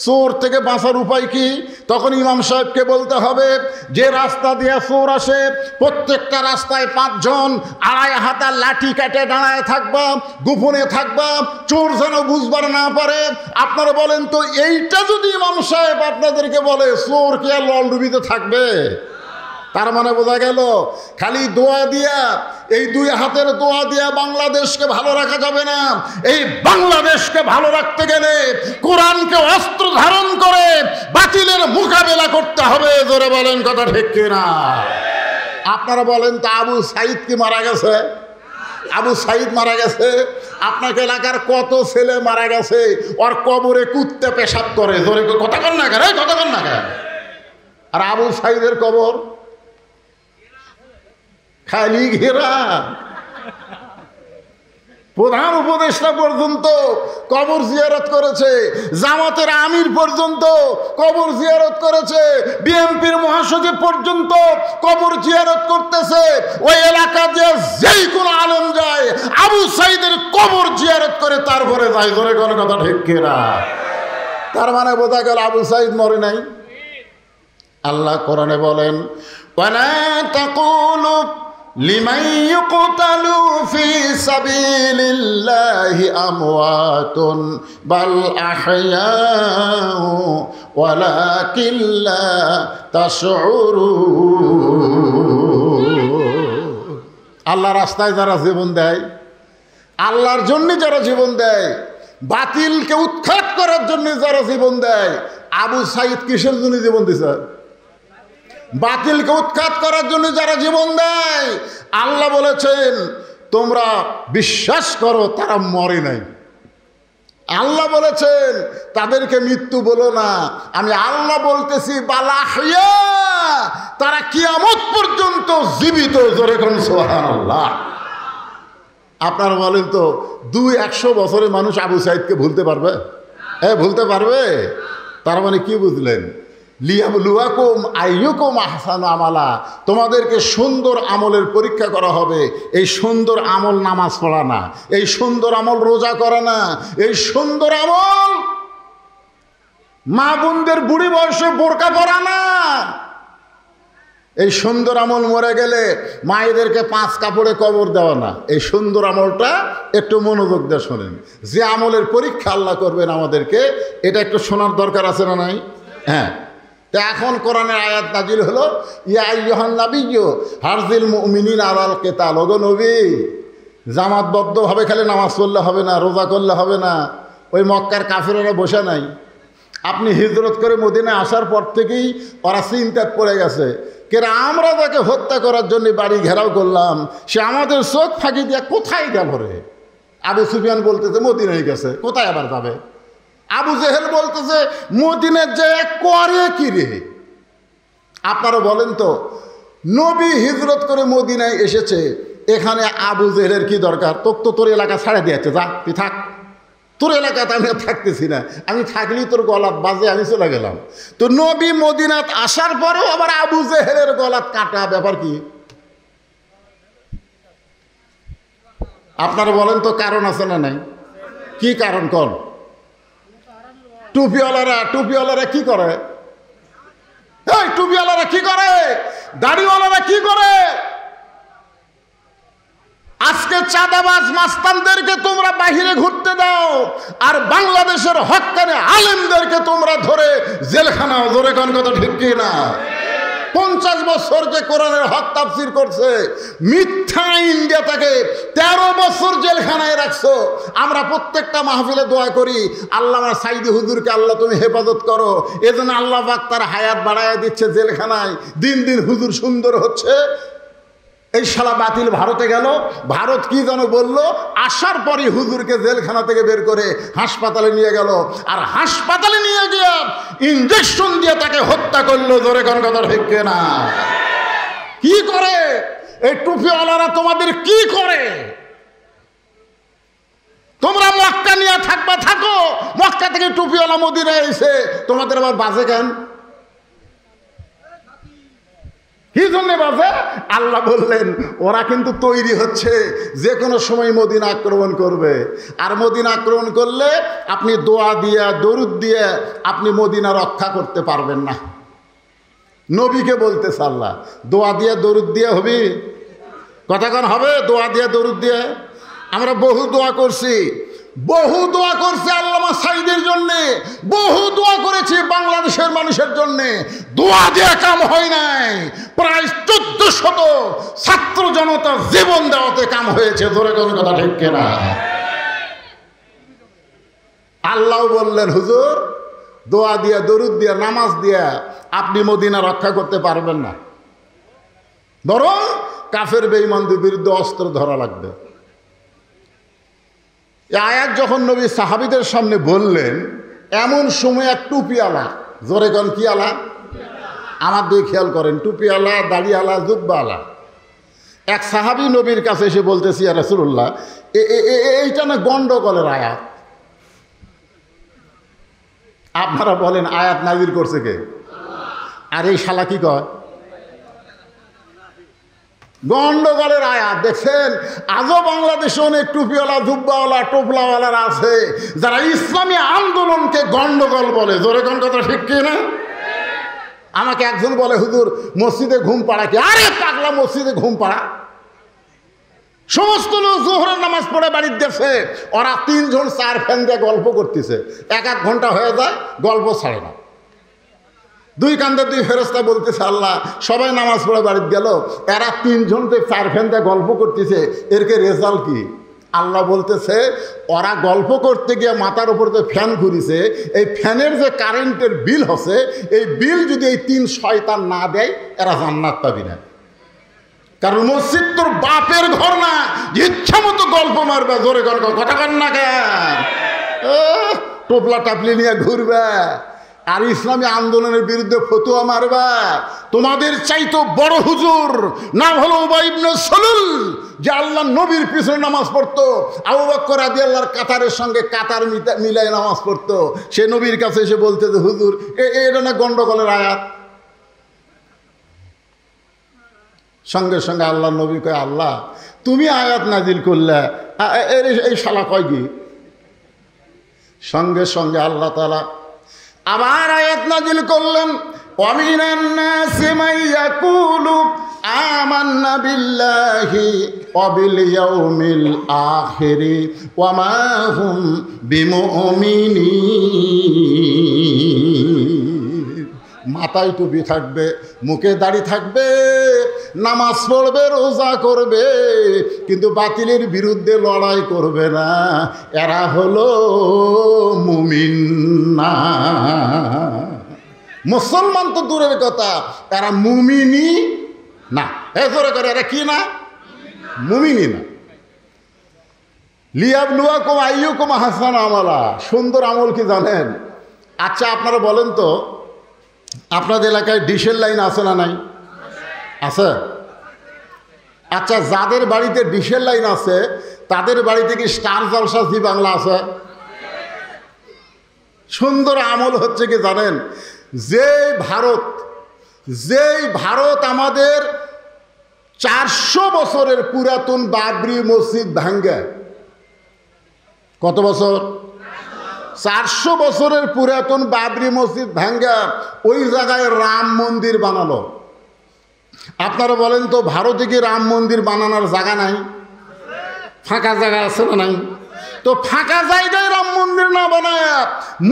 চোর থেকে বাঁচার উপায় কি? তখন ইমাম সাহেবকে বলতে হবে যে রাস্তা দিয়ে চোর আসে প্রত্যেকটা রাস্তায় 5 জন 2.5 হাতা লাঠি কাটে দাঁড়ায় থাকবা, গোপনে থাকবা, চোর যেন বুঝবার না পারে। আপনারা বলেন তো, এইটা যদি ইমাম সাহেব আপনাদেরকে বলে, চোর কি আর ললডুবিতে থাকবে? তার মানে বোঝা গেল খালি দোয়া দিয়া, এই 2 হাতের দোয়া দিয়া বাংলাদেশকে ভালো রাখা যাবে না। এই বাংলাদেশকে ভালো রাখতে গেলে কোরআনকে অস্ত্র ধারণ করে বাতিলের মোকাবেলা করতে হবে। জোরে বলেন কথা ঠিক কিনা? আপনারা বলেন তো, আবু সাইদ কি মারা গেছে? আবু সাইদ মারা গেছে। আপনাকে এলাকার কত ছেলে মারা গেছে, ওর কবরে কুত্তে পেশাব করে। জোরে কথা কন না কেন? কথা কন না কেন? আর আবু সাইদের কবর খালি ঘেরা। প্রধান উপদেষ্টা পর্যন্ত কবর জিয়ারত করেছে, জামাতের আমির পর্যন্ত কবর জিয়ারত করেছে, বিএনপির মহাসচিব পর্যন্ত কবর জিয়ারত করতেছে। ওই এলাকা দিয়ে যেই কোনো আলেম যায়, আবু সাইদের কবর জিয়ারত করে তারপরে যায়। ধরে কোনো কথা ঠিক কিনা? তার মানে বোঝা গেল আবু সাইদ মরে নাই। আল্লাহ কোরআনে বলেন ওয়ালা তাকুলু লিমান ইউকতালু ফি সাবিলিল্লাহি আমওয়াতুন বাল আহইয়াউ ওয়ালাকিন লা তাশউরুন। আল্লাহর রাস্তায় যারা জীবন দেয়, আল্লাহর জন্য যারা জীবন দেয়, বাতিলকে উৎখাত করার জন্য যারা জীবন দেয়, আবু সাইদ কিসের জন্য জীবন দিছে? বাতিলকে উৎখাত করার জন্য যারা জীবন দেয়, আল্লাহ বলেছেন তোমরা বিশ্বাস করো তারা মরে নাই। আল্লাহ বলেছেন তাদেরকে মৃত্যু বলো না, আমি আল্লাহ বলতেছি বালাহিয়া, তারা কিয়ামত পর্যন্ত জীবিত। জোরে কোন সুবহানাল্লাহ। আপনারা বলেন তো, 200 বছরের মানুষ আবু সাইদকে ভুলতে পারবে? ভুলতে পারবে? তার মানে কি বুঝলেন? লিয়াবলুয়াকুম আইয়ুকুম আহসানু আমালা, তোমাদেরকে সুন্দর আমলের পরীক্ষা করা হবে। এই সুন্দর আমল নামাজ পড়া না, এই সুন্দর আমল রোজা করা না, এই সুন্দর আমল মা বোনদের বুড়ি বয়সে বোরকা পরা না। এই সুন্দর আমল মরে গেলে মায়েদেরকে 5 কাপড়ে কবর দেওয়া না। এই সুন্দর আমলটা একটু মনোযোগ দিয়ে শোনেন। যে আমলের পরীক্ষা আল্লাহ করবেন আমাদেরকে, এটা একটু শোনার দরকার আছে না নাই? হ্যাঁ, তা এখন কোরআনের আয়াত নাজিল হলো ইয়া আইয়ুহান নাবিয়্যু হারজিল মুমিনিনা আলাল কিতাল। ওগো নবী, জামাতবদ্ধভাবে খালি নামাজ পড়লে হবে না, রোজা করলে হবে না। ওই মক্কার কাফেরেরা বসে নাই। আপনি হিজরত করে মদিনায় আসার পর থেকেই ওরা চিন্তায় পড়ে গেছে, কেরা আমরা তাকে হত্যা করার জন্য বাড়ি ঘেরাও করলাম, সে আমাদের চোখ ফাঁকি দিয়ে কোথায় গেল রে? আবু সুফিয়ান বলতেছে মদিনায় গেছে, কোথায় আবার যাবে? আবু জেহেল বলতেছে মদিনায় যে করে কি রে? আপনারা বলেন তো, নবী হিজরত করে মদিনায় এসেছে, এখানে আবু জেহেলের কি দরকার? তোর এলাকা ছাড়া দিয়েছে, যা তুই থাক, তোর এলাকাতে আমি থাকতেছি না, আমি থাকলেই তোর গলাত বাজে, আমি চলে গেলাম। তো নবী মদিনাত আসার পরেও আবার আবু জেহেলের গলাত কাটা, ব্যাপার কি? আপনারা বলেন তো, কারণ আছে না নাই? কি কারণ? কোন টুপিওয়ালারা কি করে? এই টুপিওয়ালারা কি করে, দাড়িওয়ালারা কি করে? আজকে চাঁদাবাজ মাস্তানদেরকে তোমরা বাহিরে ঘুরতে দাও, আর বাংলাদেশের হক্কানে আলেমদেরকে তোমরা ধরে জেলখানাও ধরে। কোন কথা ঠিক কি না? 50 বছর যে কোরআনের হক তাফসীর করছে, মিথ্যা ইন্ডিয়া তাকে 13 বছর জেলখানায় রাখছো। আমরা প্রত্যেকটা মাহফিলে দোয়া করি, আল্লাহ আমার সাইদি হুজুরকে আল্লাহ তুমি হেফাজত করো। এজন্য আল্লাহ পাক তার হায়াত বাড়ায় দিচ্ছে জেলখানায়। দিন দিন হুজুর সুন্দর হচ্ছে। এই শালা বাতিল ভারতে গেল, ভারত কি যেন বললো, আসার পরই হুজুরকে জেলখানা থেকে বের করে হাসপাতালে নিয়ে গেল, আর হাসপাতালে নিয়ে গিয়ে ইঞ্জেকশন দিয়ে তাকে হত্যা করলো। জোরে কোন কথা ঠিক না? কি করে এই টুপিওয়ালারা তোমাদের কি করে? তোমরা মক্কা নিয়ে থাকবা, থাকো। মক্কা থেকে টুপিওয়ালা মদিনায় এসে তোমাদের আবার বাজে কেন? কি জন্য বাজে? আল্লাহ বললেন ওরা কিন্তু তৈরি হচ্ছে, যে কোনো সময় মদিনা আক্রমণ করবে। আর মদিনা আক্রমণ করলে আপনি দোয়া দিয়ে দরুদ দিয়ে আপনি মদিনা রক্ষা করতে পারবেন না। নবীকে বলতেছে আল্লাহ, দোয়া দিয়ে দরুদ দিয়ে হবি? কথা কোন হবে? দোয়া দিয়ে দরুদ দিয়ে আমরা বহু দোয়া করছি, বহু দোয়া করছি আল্লামা সাইদের জন্যে, বহু দোয়া করেছি বাংলাদেশের মানুষের জন্যে। দোয়া দিয়ে কাম হয় নাই। প্রায় 1400 ছাত্র জনতা জীবন দেওয়াতে কাম হয়েছে। ধরে কোন কথা ঠিক কিনা? আল্লাহ বললেন হুজুর দোয়া দিয়া দরুদ দিয়া নামাজ দিয়া আপনি মদিনা রক্ষা করতে পারবেন না, বরং কাফের বেঈমানদের বিরুদ্ধে অস্ত্র ধরা লাগবে। এই আয়াত যখন নবী সাহাবীদের সামনে বললেন, এমন সময় এক টুপিওয়ালা, জোরে কোন কি আলা? আমার দুই খেয়াল করেন, টুপিওয়ালা, দাড়িওয়ালা, জুব্বাওয়ালা, এক সাহাবী নবীর কাছে এসে বলতেছি, ইয়া রাসূলুল্লাহ এইটা না গন্ডগোলের আয়াত। আপনারা বলেন আয়াত নাযিল করছে কে? আর এই শালা কি কয়? গন্ডগোলের আয়াত। দেখছেন আজও বাংলাদেশে অনেক টুপিওয়ালা, জুব্বাওয়ালা, টোপলাওয়ালারা আছে যারা ইসলামী আন্দোলনকে গন্ডগোল বলে। জোরে কোন কথা ঠিক কি না? আমাকে একজন বলে হুজুর মসজিদে ঘুম পাড়া কি? আরে পাগলা, মসজিদে ঘুম পাড়া? সমস্ত লোক জোহরের নামাজ পড়ে বাড়ির দেশে, ওরা 3 জন 4 ফ্যান দিয়ে গল্প করতেছে, 1-1 ঘন্টা হয়ে যায়, গল্প ছাড়ে না। 2 কান্দে 2 ফেরেশতা বলতেছে আল্লাহ সবাই নামাজ পড়ে বাড়িতে গেল, এরা 3 জন 4 ফ্যান দিয়ে গল্প করতেছে, এরকে রেজাল্ট কি? আল্লাহ বলতেছে ওরা গল্প করতে গিয়ে মাথার উপর যে ফ্যান ঘুরিছে, এই ফ্যানের যে কারেন্টের বিল হচ্ছে, এই বিল যদি এই 3 শয়তান না দেয়, এরা জান্নাত পাবি না। কারণ মসজিদ তোর বাপের ঘর না, ইচ্ছা মতো গল্প মারবে। জোরে কথা কন না কেন? টোপলা টাপলি নিয়ে ঘুরবে আর ইসলামী আন্দোলনের বিরুদ্ধে ফতোয়া মারবা। তোমাদের চাইতো বড় হুজুর নাম হলো উবাই ইবনে সালুল, যে আল্লাহ নবীর পিছনে নামাজ পড়তো, আবু বকর রাদিয়াল্লাহর কাতারের সঙ্গে কাতার মিলাই নামাজ পড়তো। সে নবীর কাছে এসে বলতে যে হুজুর এটা না গন্ডগোলের আয়াত। সঙ্গে সঙ্গে আল্লাহ নবী কয় আল্লাহ তুমি আয়াত নাজিল করলে, এই শালা কয় কি? সঙ্গে সঙ্গে আল্লাহ তাআলা আবার আয়াত নাজিল করলেন, ওয়ামিনান নাসি মান ইয়াকুলু আমান্না বিল্লাহি ওয়া বিল ইয়াউমিল আখিরি ওয়া মা হুম বিমুমিনিন। মাথায় টুপি থাকবে, মুখে দাড়ি থাকবে, নামাজ পড়বে, রোজা করবে, কিন্তু বাতিলের বিরুদ্ধে লড়াই করবে না। এরা হলো মুমিন না। মুসলমান তো দূরের কথা, এরা মুমিনই না। এজরে করে এরা কি না? মুমিনই না। লিয়াবলুয়াকুম আইয়ুকুম আহসানু আমালা। সুন্দর আমল কি জানেন? আচ্ছা আপনারা বলেন তো, আপনাদের এলাকায় ডিশের লাইন আছে না নাই? আছে। আচ্ছা যাদের বাড়িতে ডিশের লাইন আছে তাদের বাড়িতে কি স্টার জলসা জি বাংলা আছে? সুন্দর আমল হচ্ছে কি জানেন? যেই ভারত আমাদের 400 বছরের পুরাতন বাবরি মসজিদ ভাঙ্গে, কত বছর? 400 বছরের পুরাতন বাবরি মসজিদ ভাঙ্গা ওই জায়গায় রাম মন্দির বানালো। আপনারা বলেন তো ভারতে কি রাম মন্দির বানানোর জায়গা নাই? ফাঁকা জায়গা আছে না নাই? তো ফাঁকা জায়গায় রাম মন্দির না বানায়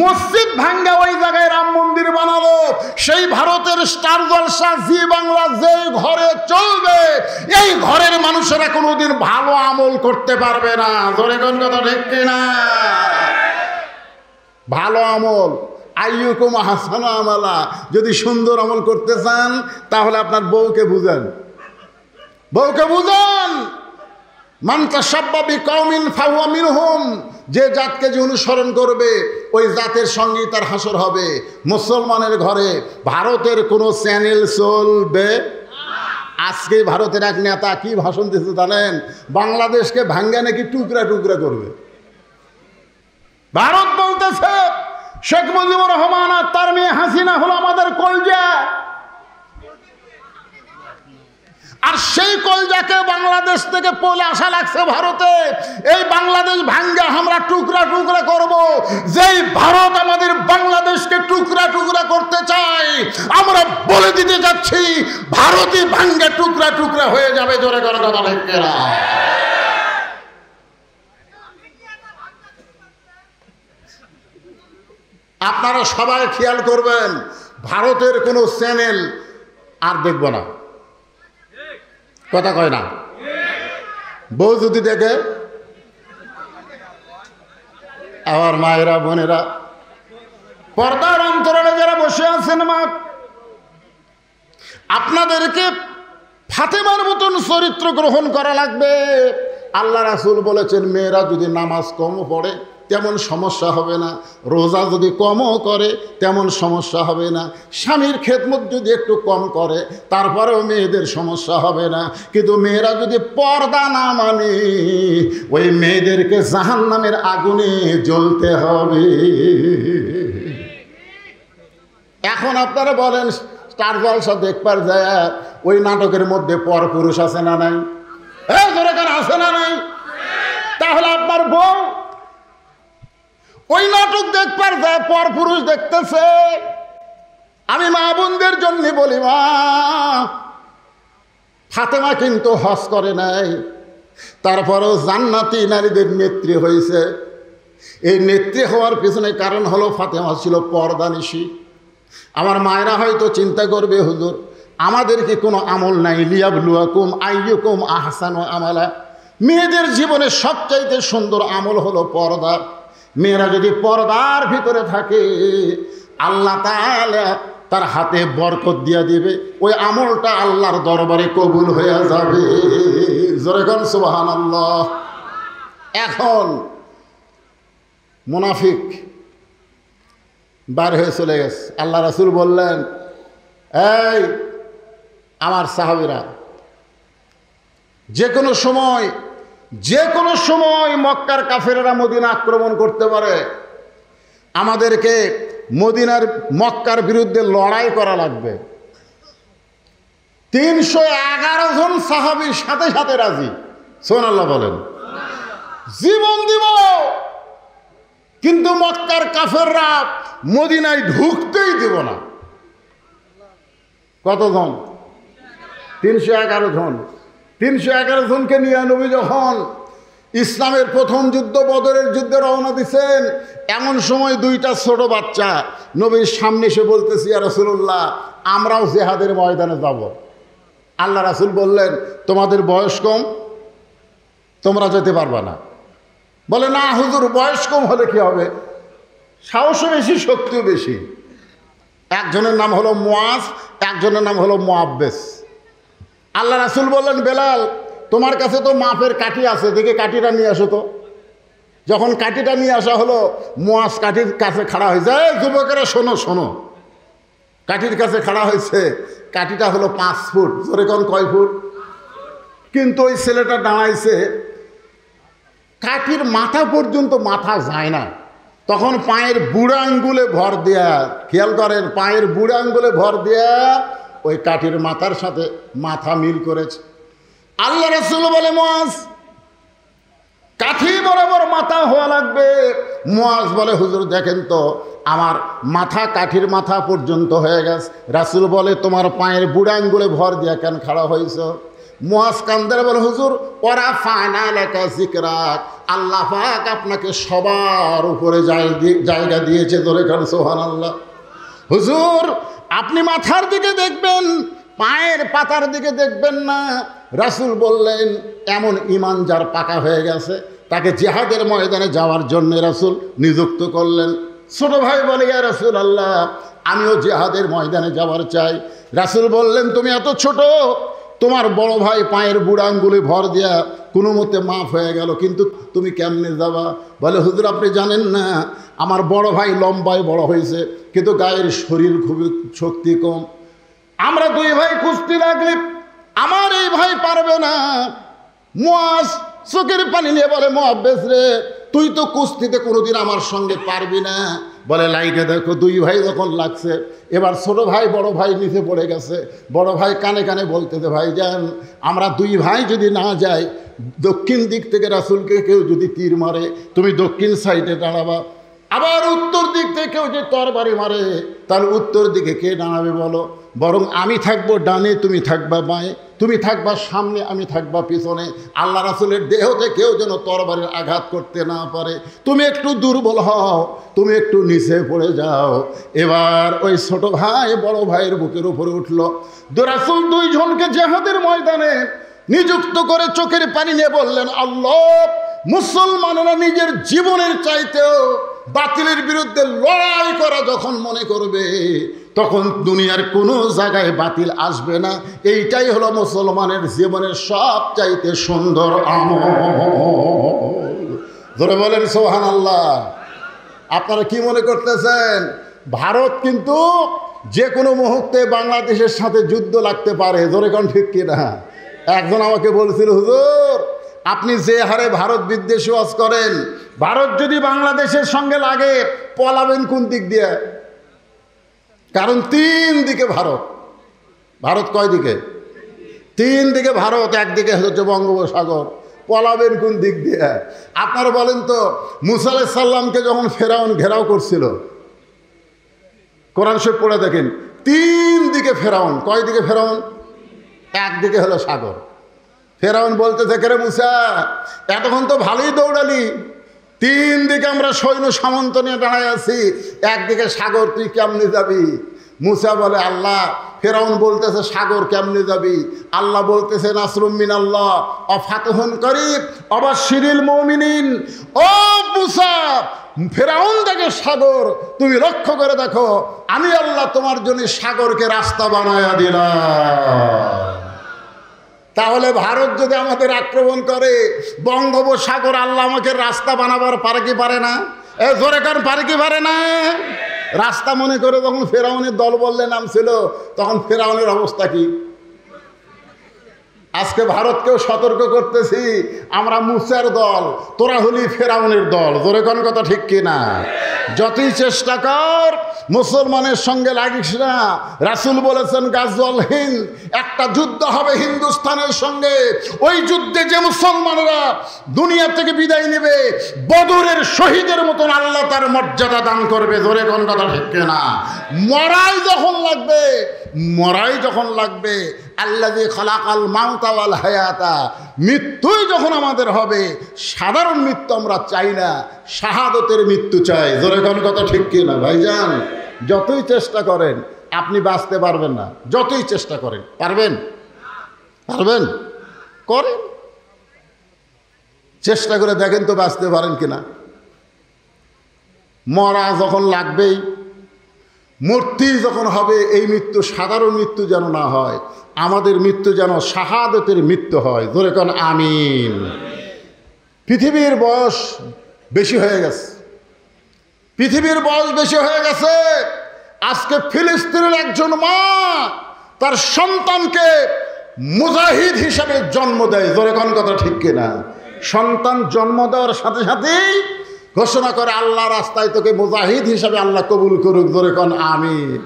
মসজিদ ভাঙ্গা ওই জায়গায় রাম মন্দির বানালো। সেই ভারতের স্টার জলসা জি বাংলা যে ঘরে চলবে, এই ঘরের মানুষেরা কোনোদিন ভালো আমল করতে পারবে না। জোরে কোন কথা ঠিক কিনা? ভালো আমল, আইয়ুকুম আহসানু আমালা, যদি সুন্দর আমল করতে চান তাহলে আপনার বউকে বুঝান, বউকে বুঝান। মান তাশাব্বা বিকওমিন ফাহুয়া মিনহুম, যে জাতকে যে অনুসরণ করবে ওই জাতের সঙ্গেই তার হাসর হবে। মুসলমানের ঘরে ভারতের কোনো চ্যানেল চলবে। আজকে ভারতের এক নেতা কি ভাষণ দিতে জানেন? বাংলাদেশকে ভাঙ্গা নাকি টুকরা টুকরা করবে। ভারত বলতেছে শেখ মুজিবুর রহমান আর তার মেয়ে হাসিনা হলো আমাদের কলজা, আর সেই কলজাকে বাংলাদেশ থেকে পলে আসা লাগছে ভারতে। এই বাংলাদেশ ভাঙ্গা আমরা টুকরা টুকরা করব। যেই ভারত আমাদের বাংলাদেশকে টুকরা টুকরা করতে চায়, আমরা বলে দিতে যাচ্ছি ভারতই ভাঙ্গা টুকরা টুকরা হয়ে যাবে। জোরে করে কথা ঠিক না? আপনারা সবাই খেয়াল করবেন, ভারতের কোনো চ্যানেল আর দেখব না। কথা কয় না? বউ যদি দেখে, আমার মায়েরা বোনেরা পর্দার অন্তরালে যারা বসে আছেন, মা আপনাদেরকে ফাতেমার মতন চরিত্র গ্রহণ করা লাগবে। আল্লাহ রাসূল বলেছেন মেয়েরা যদি নামাজ কম পড়ে তেমন সমস্যা হবে না, রোজা যদি কমও করে তেমন সমস্যা হবে না, স্বামীর খেদমত যদি একটু কম করে তারপরেও মেয়েদের সমস্যা হবে না। কিন্তু মেয়েরা যদি পর্দা না মানে ওই মেয়েদেরকে জাহান্নামের আগুনে জ্বলতে হবে। এখন আপনারা বলেন স্টার জলসা দেখবার যায় ওই নাটকের মধ্যে পরপুরুষ আছে না নাই? আছে না নাই? তাহলে আপনার বউ ওই নাটক দেখবার যায় পরপুরুষ দেখতেছে। আমি মা বোনদের জন্য বলি, মা ফাতেমা কিন্তু হজ করে নাই, তারপরেও জান্নাতি নারীদের নেত্রী হয়েছে। এই নেত্রী হওয়ার পিছনে কারণ হলো ফাতেমা ছিল পর্দানিশী। আমার মায়েরা হয়তো চিন্তা করবে, হুজুর আমাদের কি কোনো আমল নাই? লিয়াবলুয়াকুম আইয়ুকুম আহসানু আমালা। মেয়েদের জীবনে সবচাইতে সুন্দর আমল হলো পর্দা। মেয়েরা যদি পর্দার ভিতরে থাকে আল্লাহ তাআলা তার হাতে বরকত দিয়া দিবে, ওই আমলটা আল্লাহর দরবারে কবুল হয়ে যাবে। জোরে কোন সুবহানাল্লাহ। এখন মুনাফিক বার হয়ে চলে গেছে। আল্লাহ রাসূল বললেন, এই আমার সাহাবীরা, যে কোনো সময় মক্কার কাফেরেরা মদিনা আক্রমণ করতে পারে, আমাদেরকে মক্কার বিরুদ্ধে লড়াই করা লাগবে। 311 জন সাহাবীর সাথে সাথে রাজি। সুবহানাল্লাহ বলেন। জীবন দিব, কিন্তু মক্কার কাফেররা মদিনায় ঢুকতেই দিব না। কতজন? 311 জন। 311 জনকে নিয়ে নবী যখন ইসলামের প্রথম যুদ্ধ বদরের যুদ্ধে রওনা দিচ্ছেন, এমন সময় 2টা ছোট বাচ্চা নবীর সামনে এসে বলতেছি, ইয়া রাসূলুল্লাহ আমরাও জিহাদের ময়দানে যাব। আল্লাহ রাসূল বললেন, তোমাদের বয়স কম, তোমরা যেতে পারবা না। বলে, না হুজুর বয়স কম হলে কি হবে? সাহসও বেশি, শক্তিও বেশি। একজনের নাম হলো মুআজ, একজনের নাম হলো মুআব্বেস। আল্লাহ রাসূল বললেন, বেলাল তোমার কাছে তো মাপের কাঠি আছে, দেখে কাঠিটা নিয়ে আসো তো। যখন কাঠিটা নিয়ে আসা হলো, মুআজ কাঠির কাছে খাড়া হয়ে যায়। যুবকেরা শোনো শোনো, কাঠির কাছে খাড়া হয়েছে। কাঠিটা হলো 5 ফুট। জোরে কোন কয় ফুট? কিন্তু ওই ছেলেটা দাঁড়াইছে, কাঠির মাথা পর্যন্ত মাথা যায় না। তখন পায়ের বুড়া আঙ্গুলে ভর দেয়া, খেয়াল করেন, পায়ের বুড়া আঙ্গুলে ভর দেয়া ওই কাঠির মাথার সাথে মাথা মিল করেছে। আল্লাহ রাসূল বলে, মুআজ কাঠি বরাবর মাথা হওয়া লাগবে। মুয়াজ বলে হুজুর দেখেন তো আমার মাথা কাঠির মাথা পর্যন্ত হয়ে গেছে। রাসূল বলে তোমার পায়ের বুড়া আঙ্গুলে ভর দিয়া কেন খাড়া হয়েছ? মুয়াজ কান্দার বলে হুজুর ওরা ফাইনাল একা জিকরাক, আল্লাহ পাক আপনাকে সবার উপরে জায়গা দিয়েছে। ধরে কান সুবহানাল্লাহ। হুজুর আপনি মাথার দিকে দেখবেন, পায়ের পাতার দিকে দেখবেন না। রাসূল বললেন এমন ঈমান যার পাকা হয়ে গেছে তাকে জিহাদের ময়দানে যাওয়ার জন্য রাসূল নিযুক্ত করলেন। ছোট ভাই বলে ইয়া রাসূলুল্লাহ আমিও জিহাদের ময়দানে যাওয়ার চাই। রাসূল বললেন তুমি এত ছোট, তোমার বড় ভাই পায়ের বুড়া আঙ্গুলে ভর দিয়া কোনো মতে মাফ হয়ে গেল, কিন্তু তুমি কেমনে যাবা? বলে হুজুর আপনি জানেন না আমার বড় ভাই লম্বায় বড় হয়েছে কিন্তু গায়ের শরীর খুবই শক্তি কম। আমরা দুই ভাই কুস্তি লাগলে আমার এই ভাই পারবে না। মুয়াজ চোখের পানি নিয়ে বলে মুআব্বেস রে তুই তো কুস্তিতে কোনোদিন আমার সঙ্গে পারবি না। বলে লাইটে দেখো দুই ভাই যখন লাগছে, এবার ছোট ভাই বড় ভাই নিচে পড়ে গেছে। বড় ভাই কানে কানে বলতেছে ভাই যান আমরা দুই ভাই যদি না যাই, দক্ষিণ দিক থেকে রাসূলকে কেউ যদি তীর মারে তুমি দক্ষিণ সাইডে দাঁড়াবা, আবার উত্তর দিক থেকে কেউ যে তরবারি মারে তাহলে উত্তর দিকে কে দাঁড়াবে বলো? বরং আমি থাকবো ডানে তুমি থাকবা বাঁয়ে, তুমি থাকবা সামনে আমি থাকবা পিছনে। আল্লাহ রাসূলের দেহতে কেউ যেন তরবারির আঘাত করতে না পারে। তুমি একটু দুর্বল হও, তুমি একটু নিচে পড়ে যাও। এবার ওই ছোট ভাই বড় ভাইয়ের বুকের উপরে উঠল। রাসূল দুইজনকে জিহাদের ময়দানে নিযুক্ত করে চোখের পানি নিয়ে বললেন আল্লাহ মুসলমানেরা নিজের জীবনের চাইতেও বাতিলের বিরুদ্ধে লড়াই করা যখন মনে করবে তখন দুনিয়ার কোনো জায়গায় বাতিল আসবে না। এইটাই হলো মুসলমানের জীবনের সব চাইতে সুন্দর আমল। ধরে বলেন সুবহানাল্লাহ। আপনারা কি মনে করতেছেন? ভারত কিন্তু যে কোনো মুহূর্তে বাংলাদেশের সাথে যুদ্ধ লাগতে পারে। ধরে কোন ঠিক কিনা? একজন আমাকে বলছিল হুজুর আপনি যে হারে ভারত বিদ্বেষী ওয়াজ করেন, ভারত যদি বাংলাদেশের সঙ্গে লাগে পলাবেন কোন দিক দিয়ে? কারণ তিন দিকে ভারত। ভারত কয় দিকে? তিন দিকে ভারত, একদিকে হচ্ছে বঙ্গোপসাগর। পলাবেন কোন দিক দিয়ে? আপনারা বলেন তো মুসা আলাইহিস সালামকে যখন ফেরাউন ঘেরাও করছিল, কোরআন শরীফ পড়ে দেখেন তিন দিকে ফেরাউন। কয় দিকে ফেরাউন? একদিকে হলো সাগর। ফেরাউন বলতেছে কে রে মুসা এতক্ষণ তো ভালোই দৌড়ালি, তিন দিকে আমরা সৈন্য সামন্ত নিয়ে দাঁড়ায় আছি, একদিকে সাগর তুই কেমনে যাবি? মুসা বলে আল্লাহ, ফেরাউন বলতেছে সাগর কেমনে যাবি? আল্লাহ বলতেছে নাসরুম মিনাল্লাহ ওয়া ফাতহুন করিব ওয়া বাশশিরিল মুমিনিন। ও মুসা ফেরাউন দেখে সাগর, তুমি লক্ষ্য করে দেখো আমি আল্লাহ তোমার জন্য সাগরকে রাস্তা বানায়া দিলাম। তাহলে ভারত যদি আমাদের আক্রমণ করে বঙ্গোপসাগর আল্লাহ আমাকে রাস্তা বানাবার পারে কি পারে না? এ জোরে কারণ পারে কি পারে না? রাস্তা মনে করে যখন ফেরাউনের দল বললে নামছিল তখন ফেরাউনের অবস্থা কি? আজকে ভারতকেও সতর্ক করতেছি আমরা মুসার দল, তোরা হলি ফেরাউনের দল। জোরে কোন কথা ঠিক কিনা? যতই চেষ্টা কর মুসলমানের সঙ্গে লাগিস না। রাসূল বলেছেন গাজওয়াল হিন্দ, একটা যুদ্ধ হবে হিন্দুস্তানের সঙ্গে, ওই যুদ্ধে যে মুসলমানেরা দুনিয়া থেকে বিদায় নেবে বদরের শহীদের মতন আল্লাহ তার মর্যাদা দান করবে। জোরে কোন কথা ঠিক কিনা? মরাই যখন লাগবে, মরাই যখন লাগবে, আল্লাযী খালাকাল মাউতা ওয়াল হায়াতা, মৃত্যুই যখন আমাদের হবে, সাধারণ মৃত্যু আমরা চাই না, শাহাদতের মৃত্যু চাই। জোরে কোন কথা ঠিক কিনা ভাইজান? যতই চেষ্টা করেন আপনি বাঁচতে পারবেন না, যতই চেষ্টা করেন। পারবেন? পারবেন? করেন, চেষ্টা করে দেখেন তো বাঁচতে পারেন কিনা। মরা যখন লাগবেই, মূর্তি যখন হবে, এই মৃত্যু সাধারণ মৃত্যু যেন না হয়, আমাদের মৃত্যু যেন শাহাদতের মৃত্যু হয়। ধরে কোন আমিন। পৃথিবীর বয়স বেশি হয়ে গেছে, পৃথিবীর বয়স বেশি হয়ে গেছে। আজকে ফিলিস্তিনের একজন মা তার সন্তানকে মুজাহিদ হিসাবে জন্ম দেয়। ধরে কোন কথা ঠিক কিনা? সন্তান জন্ম দেওয়ার সাথে সাথেই ঘোষণা করে আল্লাহ রাস্তায় তোকে মুজাহিদ হিসাবে আল্লাহ কবুল করুক। ধরে কোন আমিন।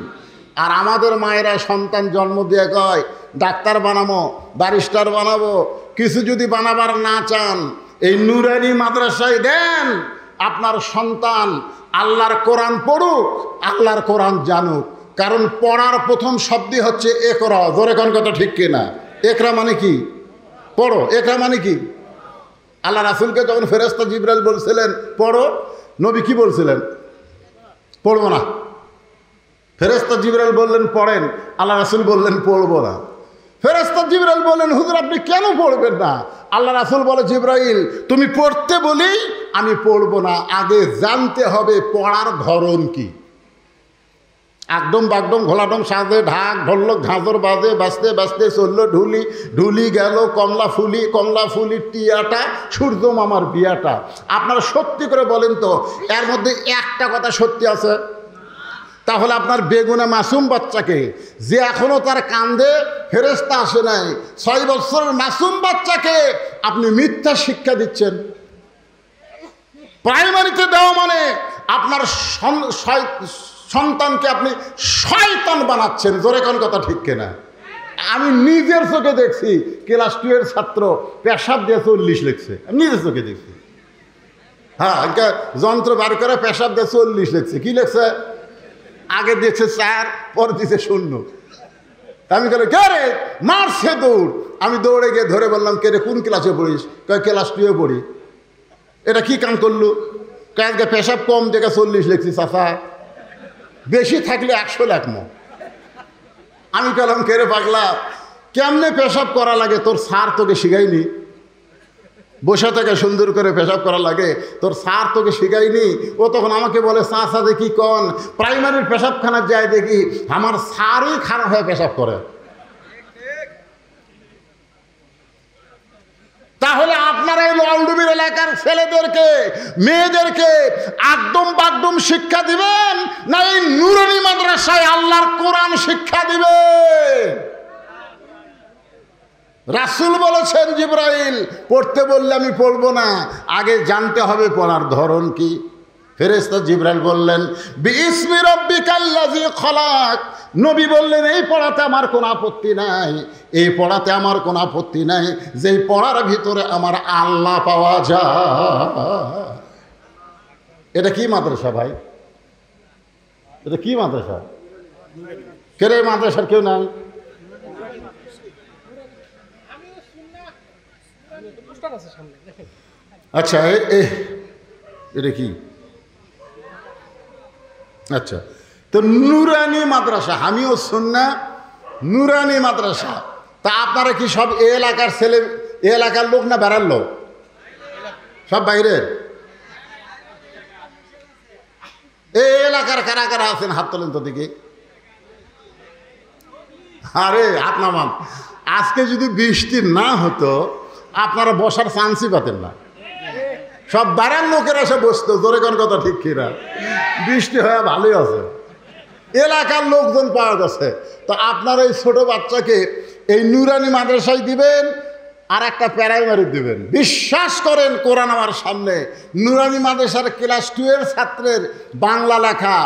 আর আমাদের মায়েরা সন্তান জন্ম দিয়ে কয় ডাক্তার বানাবো, ব্যারিস্টার বানাবো। কিছু যদি বানাবার না চান এই নুরানি মাদ্রাসায় দেন, আপনার সন্তান আল্লাহর কোরআন পড়ুক, আল্লাহর কোরআন জানুক। কারণ পড়ার প্রথম শব্দই হচ্ছে একরা। জোরে কোন কথা ঠিক কিনা? একরা মানে কি? পড়ো। একরা মানে কি? আল্লাহ রাসূলকে যখন ফেরেশতা জিবরাইল বলছিলেন পড়ো, নবী কি বলছিলেন? পড়বো না। ফেরেশতা জিবরাইল বললেন পড়েন, আল্লাহ রাসূল বললেন পড়বো না। ফেরেশতা জিবরাইল বললেন হুজুর আপনি কেন পড়বেন না? আল্লাহ রাসূল বলে জিবরাইল তুমি পড়তে বলেই আমি পড়বো না, আগে জানতে হবে পড়ার ধরন কি। একদম বাগডম ঘোলাডম সাজে ঢাক ঢোলক ঝাঁঝর বাজে, বাজতে বাজতে চললো ঢুলি, ঢুলি গেল কমলা ফুলি, কমলা ফুলির টিয়াটা সূর্য মামার বিয়াটা। আপনারা সত্যি করে বলেন তো এর মধ্যে একটা কথা সত্যি আছে? তাহলে আপনার বেগুনা মাসুম বাচ্চাকে, যে এখনো তার কান্দে ফেরেশতা আসে নাই, 6 বছরের মাসুম বাচ্চাকে আপনি মিথ্যা শিক্ষা দিচ্ছেন। প্রাইমারিতে দেওয়া মানে আপনার সন্তানকে আপনি শয়তান বানাচ্ছেন। জোরে কোন কথা ঠিক কিনা? আমি নিজের চোখে দেখছি ক্লাস 2 এর ছাত্র পেশাব দিয়ে 40 লিখছে, আমি নিজের চোখে দেখছি। হ্যাঁ, যন্ত্র বার করে পেশাব দিয়ে 40 লিখছে। কি লিখছে? আগে দিয়েছে 4, পরে দিয়েছে 0। আমি বলে কে রে, মারছে দৌড়। আমি দৌড়ে গিয়ে ধরে বললাম কে রে কোন ক্লাসে পড়িস? কয় ক্লাস 2 পড়ি। এটা কি কাম করলো? আজকে পেশাব কম দেখে 40 লিখছি চাচা, বেশি থাকলে 100 লেখমো। আমি বললাম কে রে পাগলা, কেমনে পেশাব করা লাগে তোর স্যার তোকে শিখাইনি? বসে থেকে সুন্দর করে পেশাব করা লাগে তোর স্যার তোকে শিখাইনি? ও তখন আমাকে বলে চাচা দেখি কন প্রাইমারির পেশাবখানার যায় দেখি আমার স্যারই খারাপ হয়ে পেশাব করে। তাহলে আপনারা এই ললডুবির এলাকার ছেলেদেরকে মেয়েদেরকে একদম বাগদম শিক্ষা দিবেন না এই নুরানি মাদ্রাসায় আল্লাহর কোরআন শিক্ষা দিবেন? রাসূল বলেছেন জিবরাইল পড়তে বললে আমি পড়বো না, আগে জানতে হবে পড়ার ধরন কি। ফেরেশতা জিবরাইল বললেন বিইসমি রাব্বিকাল্লাযী খলাক। নবী বললেন এই পড়াতে আমার কোনো আপত্তি নাই, এই পড়াতে আমার কোনো আপত্তি নাই, যেই পড়ার ভিতরে আমার আল্লাহ পাওয়া যায়। এটা কি মাদ্রাসা ভাই? এটা কি মাদ্রাসা? কে রে মাদ্রাসার কেউ নাই? আচ্ছা এটা কি? আচ্ছা, তো নুরানি মাদ্রাসা, আমিও সুন্নাহ নুরানি মাদ্রাসা। তা আপনারা কি সব এ এলাকার ছেলে, এ এলাকার লোক না বেড়ার লোক? সব বাইরের? এই এলাকার কারা কারা আছেন হাত তোলেন তো দেখি। আরে হাত নামান। আজকে যদি বৃষ্টি না হতো আপনারা বসার চান্সই পাতেন না, সব বাইরের লোকেরা এসে বসতো। জোরে কোন কথা ঠিক কিনা? বৃষ্টি হয়ে ভালোই আছে, এলাকার লোকজন পাওয়া গেছে। তো আপনারা এই ছোট বাচ্চাকে এই নুরানি মাদ্রাসায় দিবেন আর একটা প্রাইমারি দিবেন। বিশ্বাস করেন কোরআন আমার সামনে, নুরানি মাদ্রাসার ক্লাস 2 এর ছাত্রের বাংলা লেখা,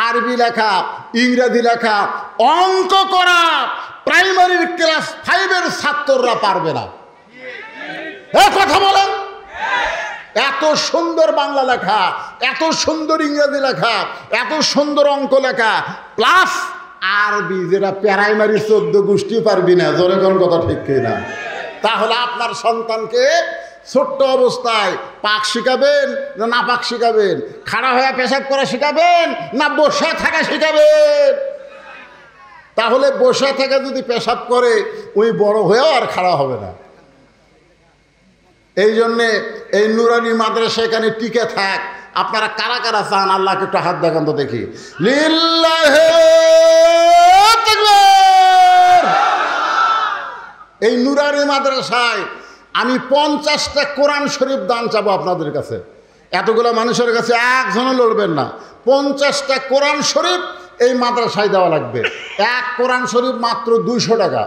আরবি লেখা, ইংরেজি লেখা, অঙ্ক করা প্রাইমারির ক্লাস 5 এর ছাত্ররা পারবে না। এ কথা বলেন। এত সুন্দর বাংলা লেখা, এত সুন্দর ইংরেজি লেখা, এত সুন্দর অঙ্ক লেখা, প্লাস আরবি, যেটা প্রাইমারি 14 গোষ্ঠী পারবি না। জোরে কোন কথা ঠিক কিনা? তাহলে আপনার সন্তানকে ছোট্ট অবস্থায় পাক শিখাবেন না না পাক শিখাবেন? খাড়া হয়ে পেশাব করা শিখাবেন না বসে থাকা শিখাবেন? তাহলে বসে থেকে যদি পেশাব করে ওই বড় হয়েও আর খাড়া হবে না। এই জন্যে এই নুরানি মাদ্রাসা এখানে টিকে থাক। আপনারা কারা কারা চান আল্লাহকে একটু হাত দেখান তো দেখি। লিল্লাহি তাকবীর। এই নুরানি মাদ্রাসায় আমি 50টা কোরআন শরীফ দান চাবো আপনাদের কাছে। এতগুলো মানুষের কাছে একজনও লড়বেন না। 50টা কোরআন শরীফ এই মাদ্রাসায় দেওয়া লাগবে। এক কোরআন শরীফ মাত্র 200 টাকা,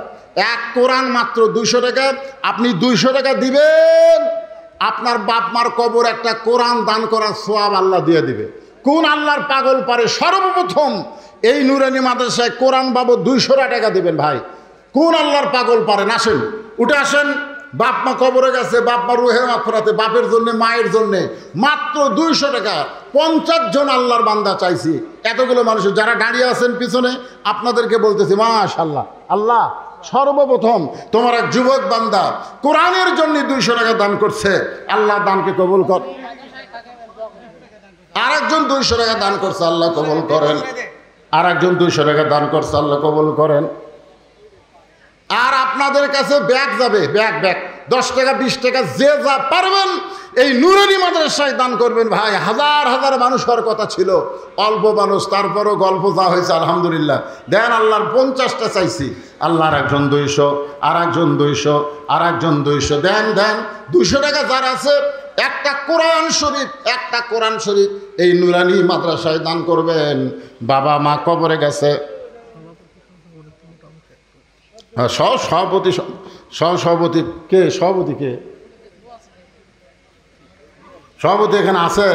এক কোরআন মাত্র 200 টাকা। আপনি 200 টাকা দিবেন, আপনার বাপ মার কবর একটা কোরআন দান করার সওয়াব আল্লাহ দিয়ে দিবে। কোন আল্লাহর পাগল পারে সর্বপ্রথম এই নুরানি মাদ্রাসায় কোরআন বাবদ 200 টাকা দিবেন? ভাই কোন আল্লাহর পাগল পারেন? আসেন, উঠে আসেন, বাপ মা কবরে গেছে, বাপ মা রুহে মাগফিরাতে, বাপের জন্য মায়ের জন্য মাত্র 200 টাকা 50 জন আল্লাহর বান্দা চাইছি। এতগুলো মানুষ যারা দাঁড়িয়ে আছেন পিছনে আপনাদেরকে বলতেছি মাশাআল্লাহ, আল্লাহ সর্বপ্রথম তোমার এক যুবক বান্দা কোরআনের জন্য 200 টাকা দান করছে, আল্লাহ দানকে কবুল কর। আরেকজন 200 টাকা দান করছে, আল্লাহ কবুল করেন। আরেকজন 200 টাকা দান করছে, আল্লাহ কবুল করেন। আর আপনাদের কাছে ব্যাগ যাবে, ব্যাগ 10 টাকা 20 টাকা যে যা পারবেন এই নুরানি মাদ্রাসায় দান করবেন। ভাই হাজার হাজার মানুষ হওয়ার কথা ছিল, অল্প মানুষ, তারপরও গল্প যা হয়েছে আলহামদুলিল্লাহ। দেন আল্লাহর 50টা চাইছি, আল্লাহর একজন 200, আর একজন 200, আর একজন 200 দেন 200 টাকা যার আছে একটা কোরআন শরীফ এই নুরানি মাদ্রাসায় দান করবেন। বাবা মা কবরে গেছে, সভাপতি কে? সভাপতি এখানে আছে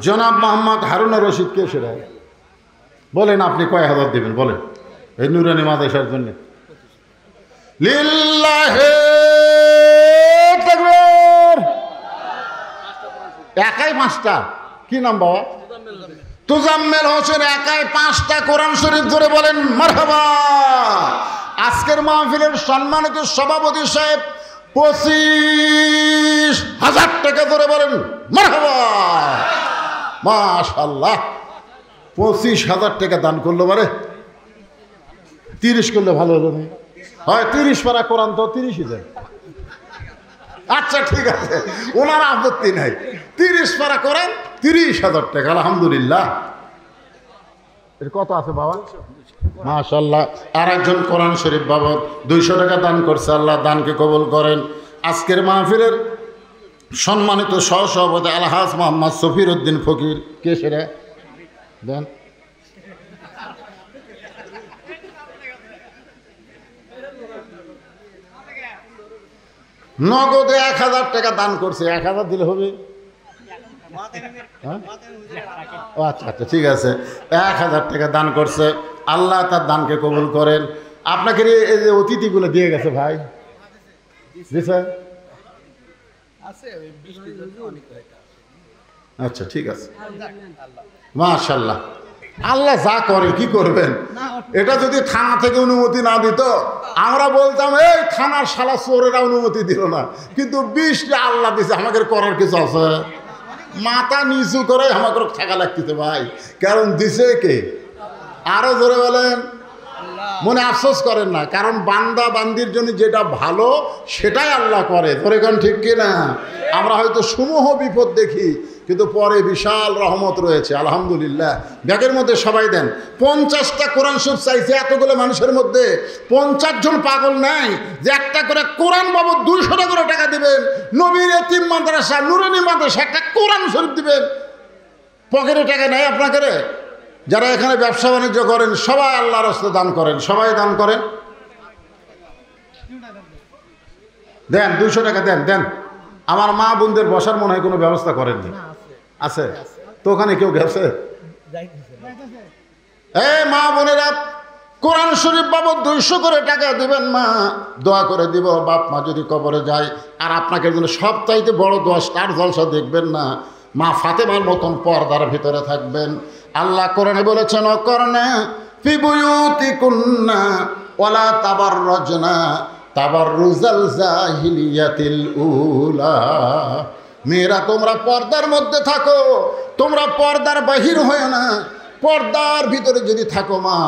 জনাব মোহাম্মদ হারুনা রশিদ। কে সেটা বলেন, আপনি কয় হাজার দেবেন বলেন এই নুরানি মাদ্রাসার জন্য? লিল্লাহে তাকবীর। একাই 5টা, কি নাম বাবা? তুজাম্মেল হোসেন একাই 5টা কোরআন শরীফ ধরে বলেন মারহাবা। আজকের মাহফিলের সম্মানিত সভাপতি সাহেব 25,000 টাকা ধরে বলেন মারহাবা। মাশাআল্লাহ, 25,000 টাকা দান করলো। বারে 30 করলে ভালো হলো না? হয় 30 পারা কোরআন তো 30ই দেয়। আচ্ছা ঠিক আছে, ওনার আপত্তি নাই। 30 পারা কোরআন 30,000 টাকা, আলহামদুলিল্লাহ। এর কত আছে বাবা? মাশাআল্লাহ। আর একজন কোরআন শরীফ বাবদ 200 টাকা দান করছে, আল্লাহ দানকে কবুল করেন। আজকের মাহফিলের সম্মানিত সহসভাপতি আলহাজ মোহাম্মদ সফির উদ্দিন ফকির। কে সেটা দেন? নগদে 1000 টাকা দান করছে। 1000 দিলে হবে? আচ্ছা ঠিক আছে, 1000 টাকা দান করছে, আল্লাহ তার দানকে কবুল করেন। আপনাকে এই যে অতিথিগুলো দিয়ে গেছে ভাই, আচ্ছা ঠিক আছে, মাশাআল্লাহ। আল্লাহ যা করে কি করবেন। এটা যদি থানা থেকে অনুমতি না দিত আমরা বলতাম এই থানার শালা চোরেরা অনুমতি দিল না, কিন্তু 20টা আল্লাহ দিছে, আমাদের করার কিছু আছে? মাথা নিচু করে আমাকে থাকা লাগতেছে ভাই, কারণ দিছে কে? আরো জোরে বলেন, মনে আফসোস করেন না, কারণ বান্দা বান্দির জন্য যেটা ভালো সেটাই আল্লাহ করে। ধরে কোন ঠিক কিনা? আমরা হয়তো সমূহ বিপদ দেখি, কিন্তু পরে বিশাল রহমত রয়েছে আলহামদুলিল্লাহ। ব্যাগের মধ্যে সবাই দেন। 50টা কোরআন শরীফ চাইছে, এতগুলো মানুষের মধ্যে 50 জন পাগল নাই যে একটা করে কোরআন বাবদ 200 টাকা করে টাকা দিবেন। নবীর এতিম মাদ্রাসা, নুরানি মাদ্রাসা একটা কোরআন শরীফ দিবেন। পকেটে টাকা নেই আপনাকে। যারা এখানে ব্যবসা বাণিজ্য করেন সবাই আল্লাহর রাস্তায় দান করেন, সবাই দান করেন। দেন 200 টাকা দেন। আমার মা বোনদের বসার মনে হয় কোনো ব্যবস্থা করেননি? আছে তো, ওখানে কেউ গেছে? এই মা বোনেরা কোরআন শরীফ বাবদ 200 করে টাকা দিবেন। মা দোয়া করে দিব, বাপ মা যদি কবরে যায়। আর আপনাকে জন্য সবচাইতে বড় দোয়া, স্টার জলসা দেখবেন না, মা ফাতেমার মতন পর্দার ভিতরে থাকবেন। আল্লাহ কোরআনে বলেছেন অকরনা ফি বুয়ুতিকুন্না ওয়ালা তাবাররাজনা তাবাররুজাল জাহিলিয়াতিল উলা। মেয়েরা তোমরা পর্দার মধ্যে থাকো, তোমরা পর্দার বাহির হয় না, পর্দার ভিতরে যদি থাকো মা,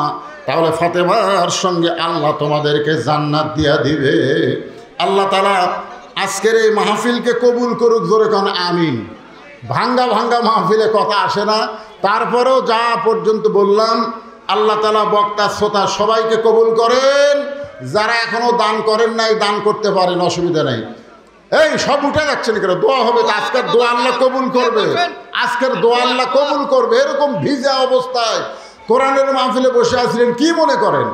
তাহলে ফাতেমার সঙ্গে আল্লাহ তোমাদেরকে জান্নাত দিয়া দিবে। আল্লাহ তাআলা আজকের এই মাহফিলকে কবুল করুক, জোরে কোন আমিন। ভাঙ্গা মাহফিলে কথা আসে না, তারপরেও যা পর্যন্ত বললাম আল্লাহ তাআলা বক্তা শ্রোতা সবাইকে কবুল করেন। যারা এখনো দান করেন নাই দান করতে পারেন, অসুবিধা নেই। এই সব উঠে যাচ্ছেন কেন? দোয়া হবে তো, আজকের দোয়া আল্লাহ কবুল করবে, আজকের দোয়া আল্লাহ কবুল করবে। এরকম ভিজা অবস্থায় কোরআনের মাহফিলে বসে আছিলেন, কি মনে করেন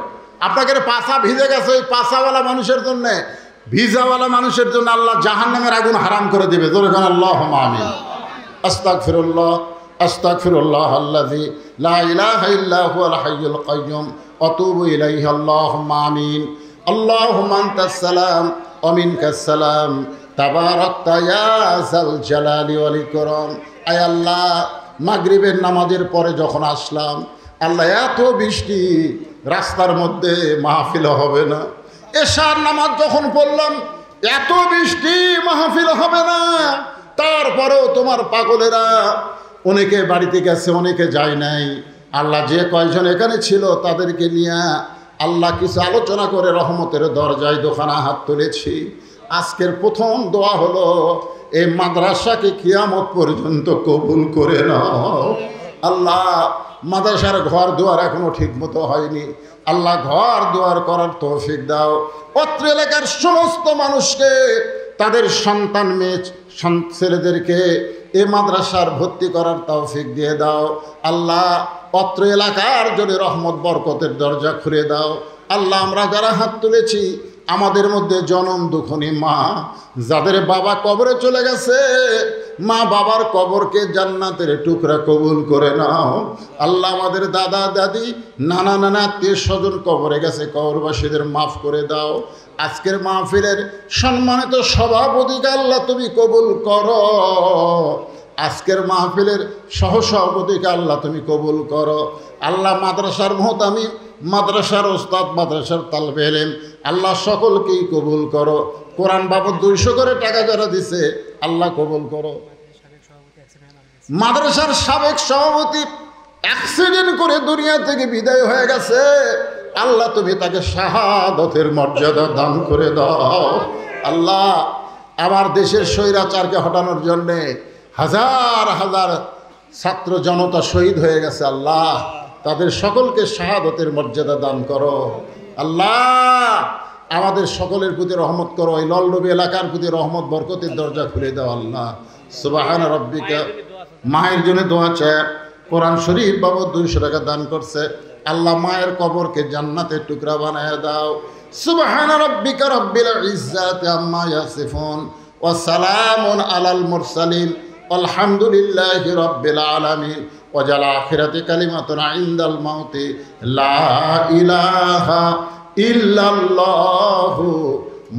আপনাকে পাছা ভিজে গেছে? ওই পাছাওয়ালা মানুষের জন্য, ভিজাওয়ালা মানুষের জন্য আল্লাহ জাহান্নামের আগুন হারাম করে দিবে। জোরে বলেন আল্লাহুম্মা আমিন। আস্তাগফিরুল্লাহ আস্তাগফিরুল্লাহ আল্লাযী লা ইলাহা ইল্লা হুয়াল হাইয়ুল কাইয়্যুম আতুবু ইলাইহি। আল্লাহুম্মা আমিন। আল্লাহুম্মা আনতাস সালাম ওয়া মিনকাস সালাম তাবারাকতা ইয়া যাল জালালি ওয়াল ইকরাম। আয় আল্লাহ, মাগরিবের নামাজের পরে যখন আসলাম, আল্লাহ এত বৃষ্টি, রাস্তার মধ্যে মাহফিল হবে না। এশার নামাজ যখন পড়লাম, এত বৃষ্টি, মাহফিল হবে না। তারপরেও তোমার পাগলেরা অনেকে বাড়িতে গেছে, অনেকে যায় নাই। আল্লাহ যে কয়জন এখানে ছিল তাদেরকে নিয়ে আল্লাহ কিছু আলোচনা করে রহমতের দরজায় দোকানা হাত তুলেছি। আজকের প্রথম দোয়া হলো, এই মাদ্রাসাকে কিয়ামত পর্যন্ত কবুল করে নাও। আল্লাহ, মাদ্রাসার ঘর দুয়ার এখনো ঠিক মতো হয়নি। আল্লাহ, ঘর দুয়ার করার তৌফিক দাও। অত্র এলাকার সমস্ত মানুষকে, তাদের সন্তান মেয়ে ছেলেদেরকে এ মাদ্রাসার ভর্তি করার তৌফিক দিয়ে দাও। আল্লাহ, অত্র এলাকার জন্য রহমত বরকতের দরজা খুলে দাও। আল্লাহ, আমরা যারা হাত তুলেছি, আমাদের মধ্যে জনম দুঃখনী মা, যাদের বাবা কবরে চলে গেছে, মা বাবার কবরকে জান্নাতের টুকরা কবুল করে নাও। আল্লাহ, আমাদের দাদা দাদি, নানা নানা আত্মীয় স্বজন কবরে গেছে, কবরবাসীদের মাফ করে দাও। আজকের মাহফিলের সম্মানিত সভাপতিকে আল্লাহ তুমি কবুল করো। আজকের মাহফিলের সহসভাপতিকে আল্লাহ তুমি কবুল করো। আল্লাহ, মাদ্রাসার মুহতামিম, মাদ্রাসার ওস্তাদ, মাদ্রাসার তালবে ইলম, আল্লাহ সকলকেই কবুল করো। কোরআন বাবদ 200 করে টাকা যারা দিছে, আল্লাহ কবুল করো। মাদ্রাসার সাবেক সভাপতি অ্যাক্সিডেন্ট করে দুনিয়া থেকে বিদায় হয়ে গেছে, আল্লাহ তুমি তাকে শাহাদতের মর্যাদা দান করে দাও। আল্লাহ, আমার দেশের স্বৈরাচারকে হটানোর জন্যে হাজার হাজার ছাত্র জনতা শহীদ হয়ে গেছে। আল্লাহ, তাদের সকলকে শাহাদতের মর্যাদা দান করো। আল্লাহ, আমাদের সকলের প্রতি রহমত করো। এই ললডুবি এলাকার প্রতি রহমত বরকতের দরজা খুলে দাও। আল্লাহ, সুবহানা রাব্বিকা। মায়ের জন্য দোয়া চায়, কোরআন শরীফ বাবদ 200 টাকা দান করছে। আল্লাহ, মায়ের কবরকে জান্নাতের টুকরা বানায় দাও। সুবহানা রাব্বিকা রাব্বিল ইজ্জাতি আম্মা ইয়াসিফুন ওয়া সালামুন আলাল মুরসালিন আলহামদুলিল্লাহি রাব্বিল আলামিন। ওয়াজাল আখিরাতি কালিমাতুন ইনদাল মাউতি লা ইলাহা ইল্লাল্লাহু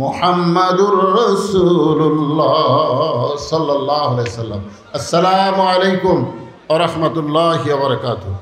মুহাম্মাদুর রাসূলুল্লাহ সাল্লাল্লাহু আলাইহি ওয়াসাল্লাম। আসসালামু আলাইকুম ওয়া রাহমাতুল্লাহি ওয়া বারাকাতুহু।